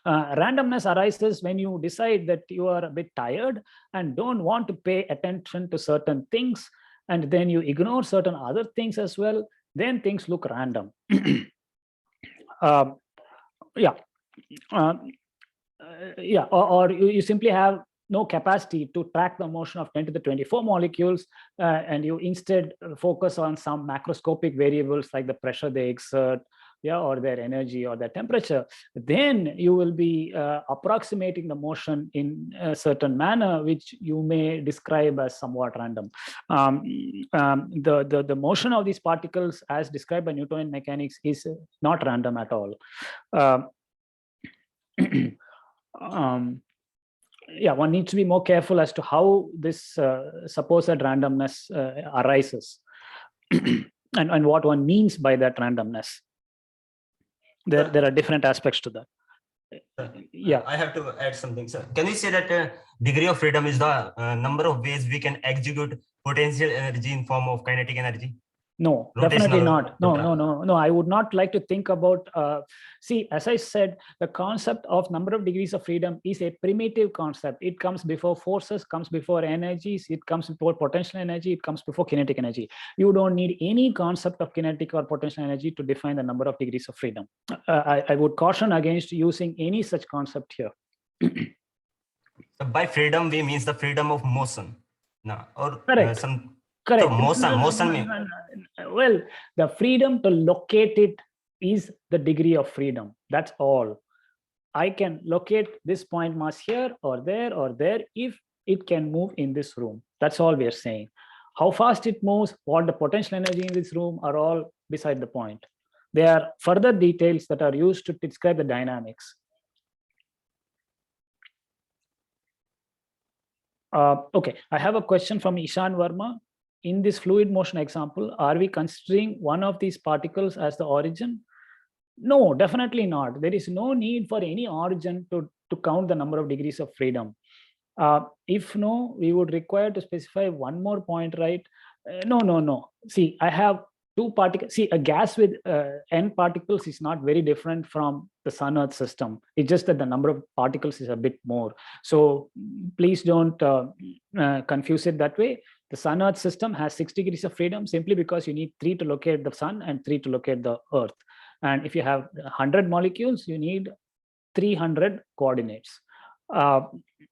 Randomness arises when you decide that you are a bit tired and don't want to pay attention to certain things, and then you ignore certain other things as well. Then things look random. Or you simply have no capacity to track the motion of 10 to the 24 molecules, and you instead focus on some macroscopic variables like the pressure they exert, or their energy or their temperature. Then you will be approximating the motion in a certain manner, which you may describe as somewhat random. The motion of these particles, as described by Newtonian mechanics, is not random at all. One needs to be more careful as to how this supposed randomness arises and what one means by that randomness. There are different aspects to that. I have to add something, sir. Can we say that degree of freedom is the number of ways we can execute potential energy in form of kinetic energy? No, definitely not. No. I would not like to think about, see, as I said, the concept of number of degrees of freedom is a primitive concept. It comes before forces, comes before energies, it comes before potential energy, it comes before kinetic energy. You don't need any concept of kinetic or potential energy to define the number of degrees of freedom. I would caution against using any such concept here. By freedom, we means the freedom of motion. Correct. Correct. So motion well, the freedom to locate it is the degree of freedom. That's all. I can locate this point mass here or there if it can move in this room. That's all we are saying. How fast it moves, what the potential energy in this room are all beside the point. There are further details that are used to describe the dynamics. Okay, I have a question from Ishan Verma. In this fluid motion example, are we considering one of these particles as the origin? No, definitely not. There is no need for any origin to count the number of degrees of freedom. If no, we would require to specify one more point, right? No. See, I have 2 particles. See, a gas with n particles is not very different from the Sun-Earth system. It's just that the number of particles is a bit more. So please don't confuse it that way. The Sun-Earth system has 6 degrees of freedom simply because you need 3 to locate the Sun and 3 to locate the Earth. And if you have 100 molecules, you need 300 coordinates.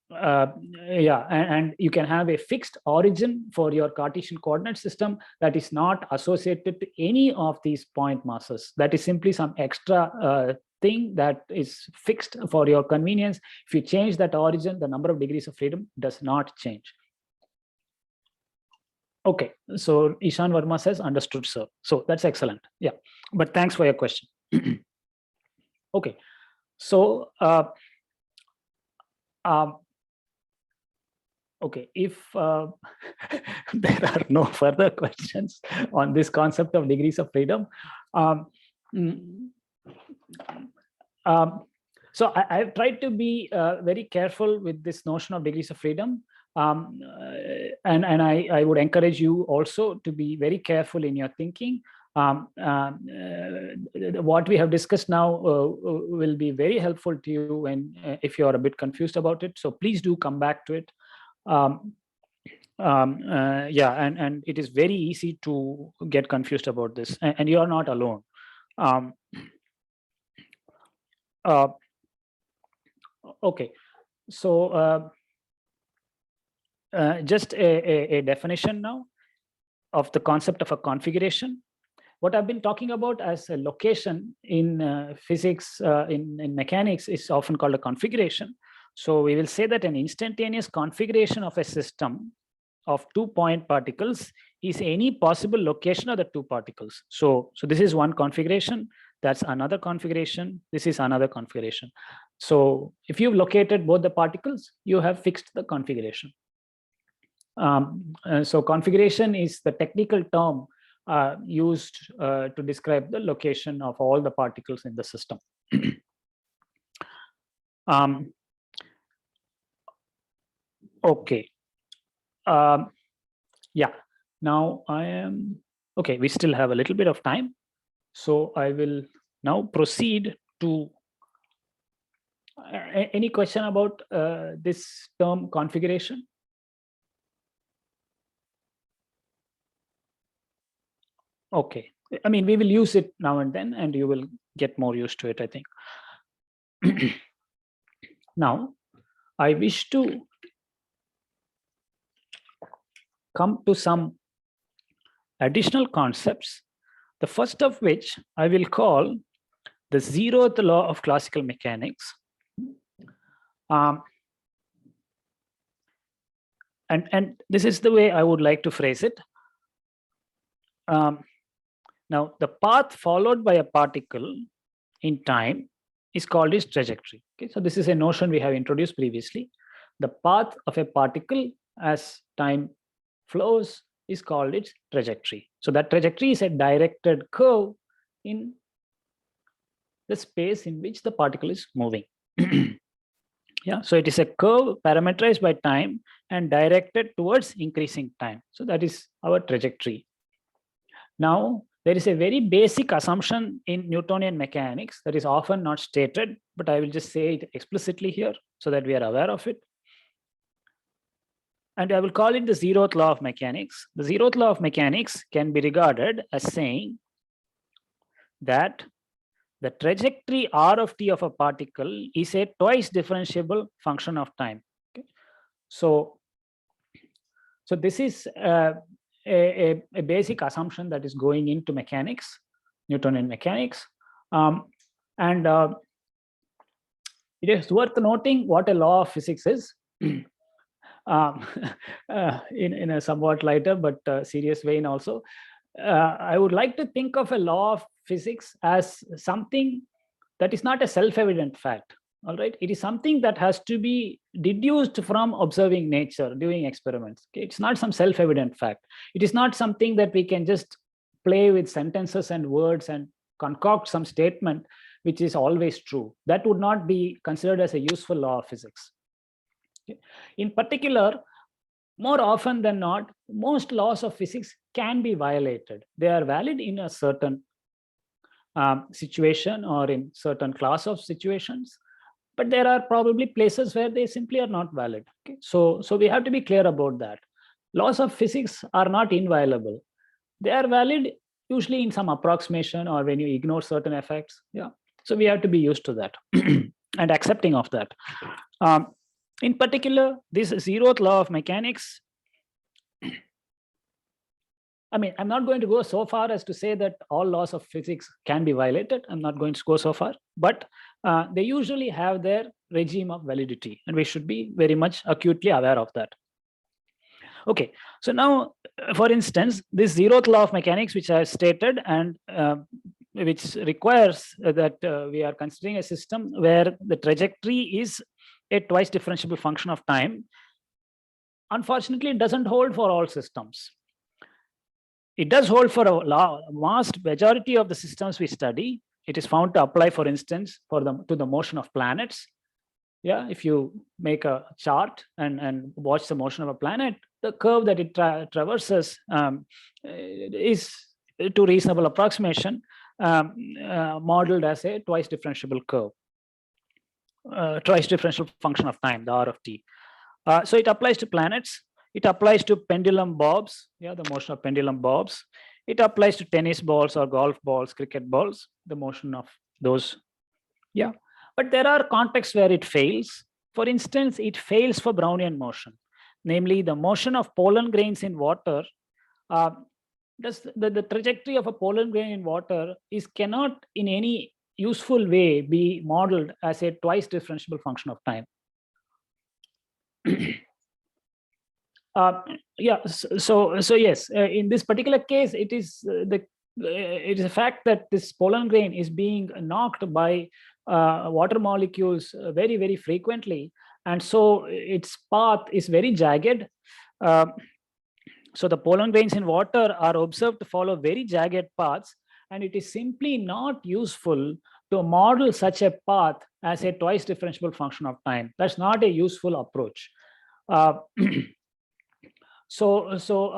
And you can have a fixed origin for your Cartesian coordinate system that is not associated to any of these point masses. That is simply some extra thing that is fixed for your convenience. If you change that origin, the number of degrees of freedom does not change. Okay, so Ishan Verma says, understood, sir. So that's excellent. Yeah, but thanks for your question. Okay, so okay, if there are no further questions on this concept of degrees of freedom, so I've tried to be very careful with this notion of degrees of freedom. And I would encourage you also to be very careful in your thinking. What we have discussed now will be very helpful to you when if you are a bit confused about it. So please do come back to it. And it is very easy to get confused about this, and you are not alone. Okay, so just a definition now of the concept of a configuration. What I've been talking about as a location in physics, in mechanics, is often called a configuration. So we will say that an instantaneous configuration of a system of 2 point particles is any possible location of the 2 particles. So this is one configuration, that's another configuration, this is another configuration. So if you've located both the particles, you have fixed the configuration. So configuration is the technical term used to describe the location of all the particles in the system. Okay. Yeah. Now I am okay. We still have a little bit of time, so I will now proceed to any question about this term configuration. Okay. I mean, we will use it now and then, and you will get more used to it, I think. Now, I wish to come to some additional concepts, the first of which I will call the zeroth law of classical mechanics. And this is the way I would like to phrase it. Now, the path followed by a particle in time is called its trajectory. Okay, so this is a notion we have introduced previously. The path of a particle as time flows is called its trajectory. So that trajectory is a directed curve in the space in which the particle is moving. Yeah, so it is a curve parameterized by time and directed towards increasing time. So that is our trajectory. Now, there is a very basic assumption in Newtonian mechanics that is often not stated, but I will just say it explicitly here so that we are aware of it. And I will call it the zeroth law of mechanics. The zeroth law of mechanics can be regarded as saying that the trajectory r of t of a particle is a twice differentiable function of time. Okay? So this is a basic assumption that is going into mechanics, Newtonian mechanics. And it is worth noting what a law of physics is. In a somewhat lighter but serious vein also. I would like to think of a law of physics as something that is not a self-evident fact. All right, it is something that has to be deduced from observing nature, doing experiments. Okay? It's not some self-evident fact. It is not something that we can just play with sentences and words and concoct some statement which is always true. That would not be considered as a useful law of physics. Okay? In particular, more often than not, most laws of physics can be violated. They are valid in a certain situation or in certain class of situations, but there are probably places where they simply are not valid. Okay? So we have to be clear about that. Laws of physics are not inviolable. They are valid usually in some approximation or when you ignore certain effects. Yeah. So we have to be used to that and accepting of that. In particular, this zeroth law of mechanics, I mean, I'm not going to go so far as to say that all laws of physics can be violated. I'm not going to go so far, but they usually have their regime of validity, and we should be very much acutely aware of that. Okay, so now, for instance, this zeroth law of mechanics, which I stated, and which requires that we are considering a system where the trajectory is a twice differentiable function of time. Unfortunately, it doesn't hold for all systems. It does hold for a vast majority of the systems we study. It is found to apply, for instance, to the motion of planets. Yeah, if you make a chart and watch the motion of a planet, the curve that it traverses is, to reasonable approximation, modeled as a twice differentiable curve. Twice differential function of time, the r of t. So it applies to planets. It applies to pendulum bobs, yeah, the motion of pendulum bobs. It applies to tennis balls or golf balls, cricket balls, the motion of those. Yeah, but there are contexts where it fails. For instance, it fails for Brownian motion, namely the motion of pollen grains in water. The trajectory of a pollen grain in water cannot in any useful way be modeled as a twice differentiable function of time. Yeah, so yes, in this particular case, it is a fact that this pollen grain is being knocked by water molecules very, very frequently, and so its path is very jagged. So the pollen grains in water are observed to follow very jagged paths, and it is simply not useful to to model such a path as a twice differentiable function of time. That's not a useful approach. So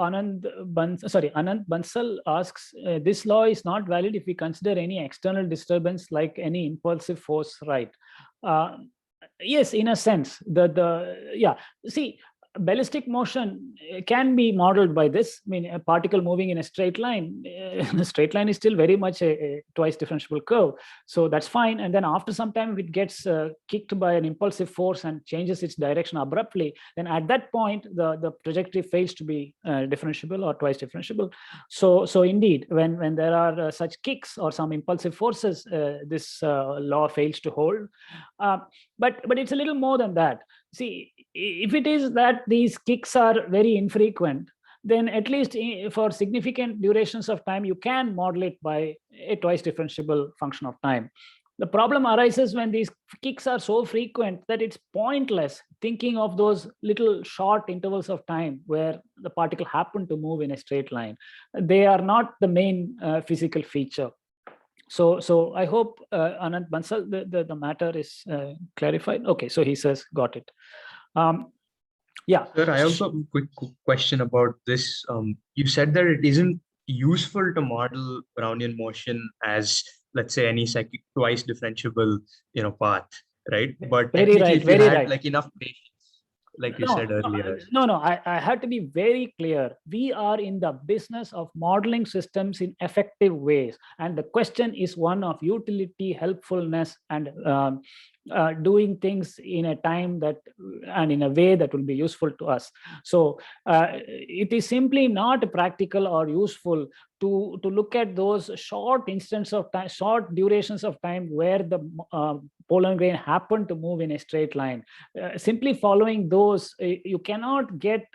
Anand Bansal asks, this law is not valid if we consider any external disturbance like any impulsive force, right? Yes, in a sense. See, ballistic motion can be modeled by this. I mean, a particle moving in a straight line, the straight line is still very much a twice differentiable curve. So that's fine. And then after some time, it gets kicked by an impulsive force and changes its direction abruptly. Then at that point, the trajectory fails to be differentiable or twice differentiable. So indeed, when there are such kicks or some impulsive forces, this law fails to hold. But it's a little more than that. See, if it is that these kicks are very infrequent, then at least for significant durations of time, you can model it by a twice differentiable function of time. The problem arises when these kicks are so frequent that it's pointless thinking of those little short intervals of time where the particle happened to move in a straight line. They are not the main physical feature. So I hope Anand Bansal, the matter is clarified. Okay, so he says, got it. Yeah. Sir, I also have a quick question about this. You said that it isn't useful to model Brownian motion as, let's say, any twice differentiable, path, right? But Very technically, right, if you very had right. like enough patience, like you said earlier. No, I had to be very clear. We are in the business of modeling systems in effective ways. And the question is one of utility, helpfulness, and doing things in a time that and in a way that will be useful to us. So it is simply not practical or useful to look at those short instants of time, short durations of time where the polar grain happened to move in a straight line. Simply following those, you cannot get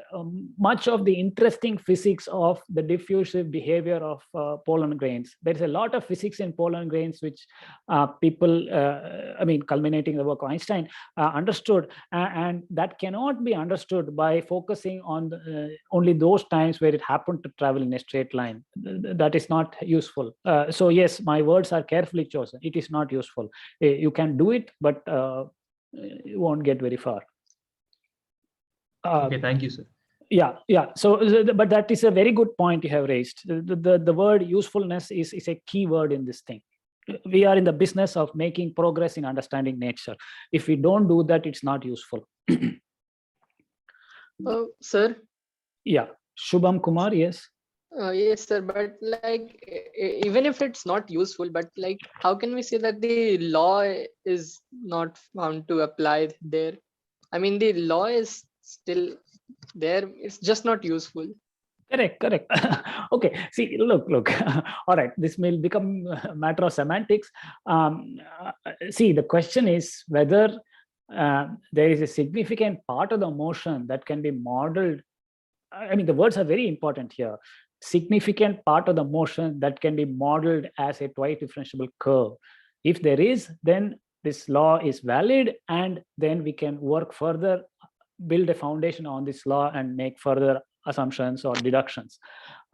much of the interesting physics of the diffusive behavior of polar grains. There's a lot of physics in polar grains which people, culminating the work of Einstein, understood, and that cannot be understood by focusing on only those times where it happened to travel in a straight line. That is not useful. So yes, my words are carefully chosen. It is not useful. You can do it, but you won't get very far. Okay, thank you, sir. Yeah. So, but that is a very good point you have raised. The word usefulness is a key word in this thing. We are in the business of making progress in understanding nature. If we don't do that, it's not useful. Sir? Yeah. Shubham Kumar, yes. Yes, sir. But even if it's not useful, but how can we say that the law is not found to apply there? I mean, the law is still there. It's just not useful. Correct. Okay. See, look. All right. This may become a matter of semantics. See, the question is whether there is a significant part of the motion that can be modeled. I mean, the words are very important here. Significant part of the motion that can be modeled as a twice differentiable curve. If there is, then this law is valid, and then we can work further, build a foundation on this law, and make further assumptions or deductions.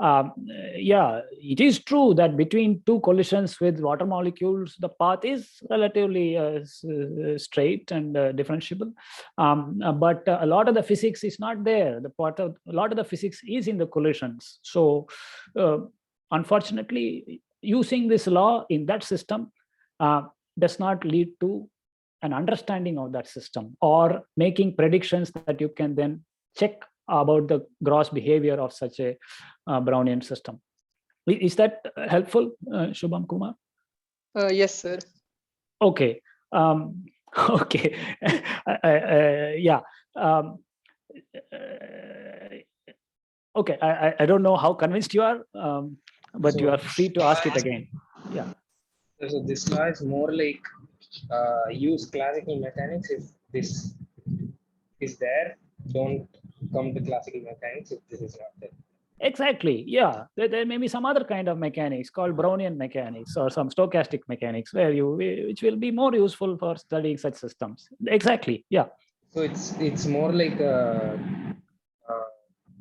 Yeah, it is true that between two collisions with water molecules, the path is relatively straight and differentiable. But a lot of the physics is not there. A lot of the physics is in the collisions. So unfortunately, using this law in that system does not lead to an understanding of that system or making predictions that you can then check about the gross behavior of such a Brownian system. Is that helpful, Shubham Kumar? Yes, sir. Okay. Okay. Yeah. Okay. I don't know how convinced you are, but you are free to ask it again. Yeah. So this law is more like use classical mechanics if this is there. Don't come to classical mechanics if this is not there. Exactly. Yeah. There may be some other kind of mechanics called Brownian mechanics or some stochastic mechanics which will be more useful for studying such systems. Exactly. Yeah. So it's more like a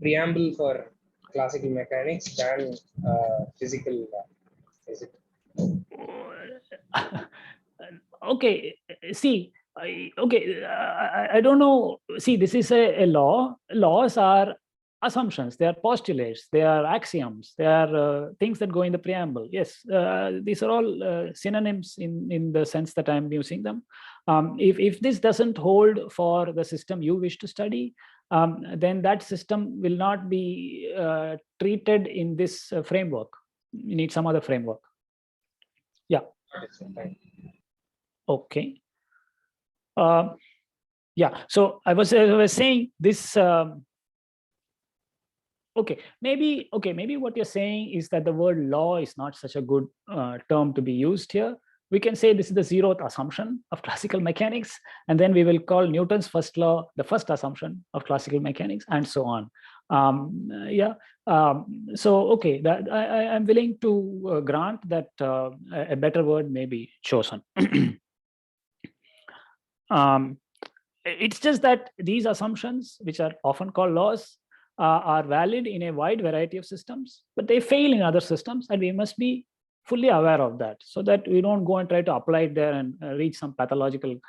preamble for classical mechanics than physical. Is it? Okay, see, I don't know. See, this is a law. Laws are assumptions. They are postulates. They are axioms. They are things that go in the preamble. Yes, these are all synonyms in the sense that I'm using them. If this doesn't hold for the system you wish to study, then that system will not be treated in this framework. You need some other framework. Yeah. Okay. Yeah. So I was saying this. Okay. Maybe what you're saying is that the word law is not such a good term to be used here. We can say this is the zeroth assumption of classical mechanics, and then we will call Newton's first law the first assumption of classical mechanics, and so on. Yeah. So okay, that I'm willing to grant that a better word may be chosen. It's just that these assumptions, which are often called laws, are valid in a wide variety of systems, but they fail in other systems, and we must be fully aware of that, so that we don't go and try to apply it there and reach some pathological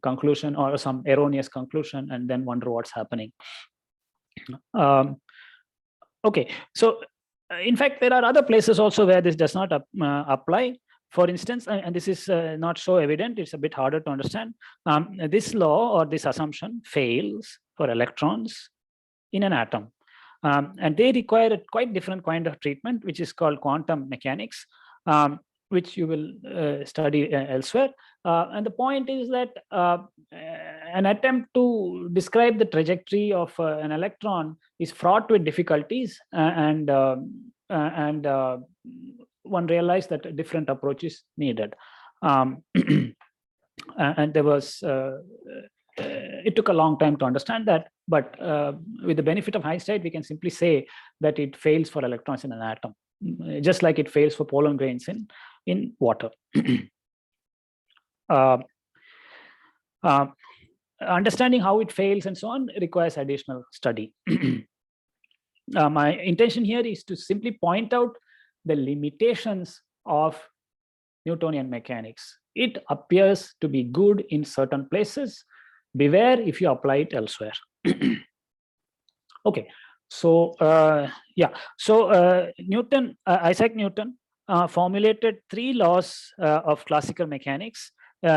conclusion or some erroneous conclusion and then wonder what's happening. Okay, so in fact, there are other places also where this does not apply. For instance, and this is not so evident, it's a bit harder to understand. This law or this assumption fails for electrons in an atom. And they require a quite different kind of treatment, which is called quantum mechanics, which you will study elsewhere. And the point is that an attempt to describe the trajectory of an electron is fraught with difficulties, and one realized that a different approach is needed. And there was, it took a long time to understand that, but with the benefit of hindsight, we can simply say that it fails for electrons in an atom, just like it fails for pollen grains in water. Understanding how it fails and so on requires additional study. My intention here is to simply point out the limitations of Newtonian mechanics. It appears to be good in certain places. Beware if you apply it elsewhere. Okay, so yeah, so Isaac Newton formulated 3 laws of classical mechanics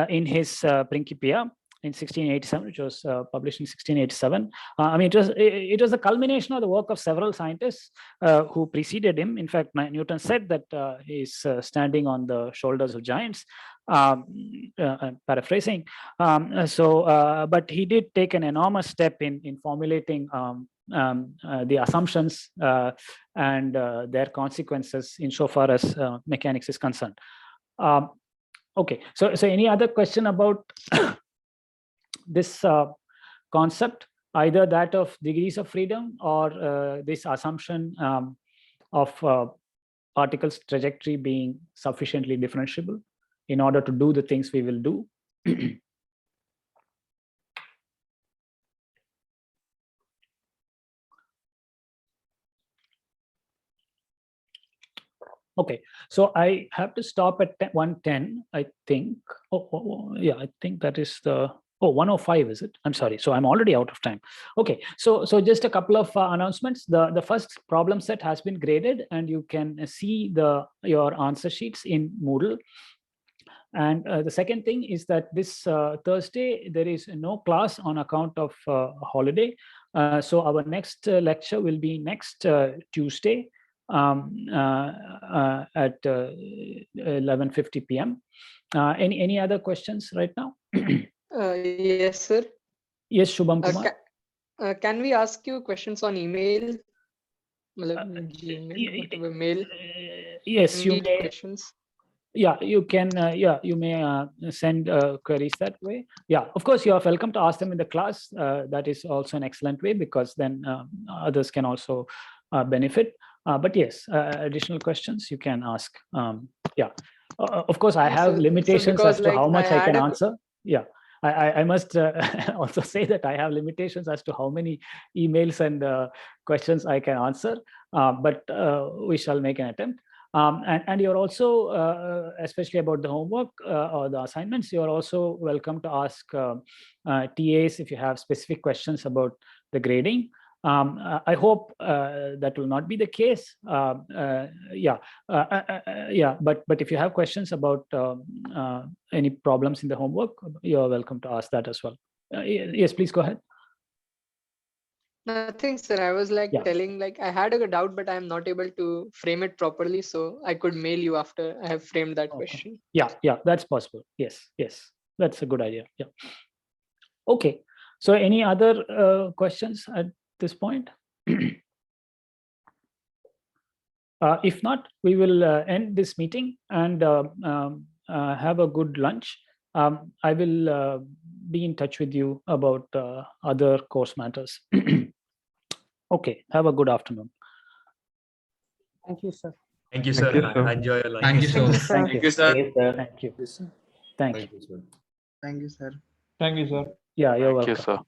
in his Principia in 1687, which was published in 1687. I mean, it was the culmination of the work of several scientists who preceded him. In fact, Newton said that he's standing on the shoulders of giants. Paraphrasing. But he did take an enormous step in formulating the assumptions and their consequences insofar as mechanics is concerned. Okay, so any other question about this concept, either that of degrees of freedom or this assumption of particles' trajectory being sufficiently differentiable in order to do the things we will do? Okay, so I have to stop at 110, I think. Yeah, I think that is the 105, is it? I'm sorry. So I'm already out of time. Okay, so just a couple of announcements. The first problem set has been graded, and you can see your answer sheets in Moodle. And the second thing is that this Thursday, there is no class on account of holiday. So our next lecture will be next Tuesday at 11:50 p.m. Any other questions right now? Yes, sir. Yes, Shubham Kumar. Can we ask you questions on email? Gmail, whatever mail. Yes, you may. Questions. Yeah, you can. Yeah, you may send queries that way. Yeah, of course, you are welcome to ask them in the class. That is also an excellent way, because then others can also benefit. But yes, additional questions you can ask. Yeah, of course, I have limitations as to how much I can answer. Yeah, I must also say that I have limitations as to how many emails and questions I can answer. But we shall make an attempt. And you're also, especially about the homework or the assignments, you're also welcome to ask TAs if you have specific questions about the grading. I hope that will not be the case. But if you have questions about any problems in the homework, you're welcome to ask that as well. Yes, please go ahead. Nothing, sir. I was like telling, like I had a doubt, but I'm not able to frame it properly. So I could mail you after I have framed that question. Yeah, that's possible. Yes, that's a good idea. Yeah. Okay. So any other questions at this point? If not, we will end this meeting and have a good lunch. I will be in touch with you about other course matters. Okay, have a good afternoon. Thank you, sir. Thank you, sir. Enjoy your lunch. Thank you, sir. Thank you, sir. Yes, sir. Thank you. Thank you. Thank you, sir. Thank you, sir. Yeah, you're welcome. Thank you, sir.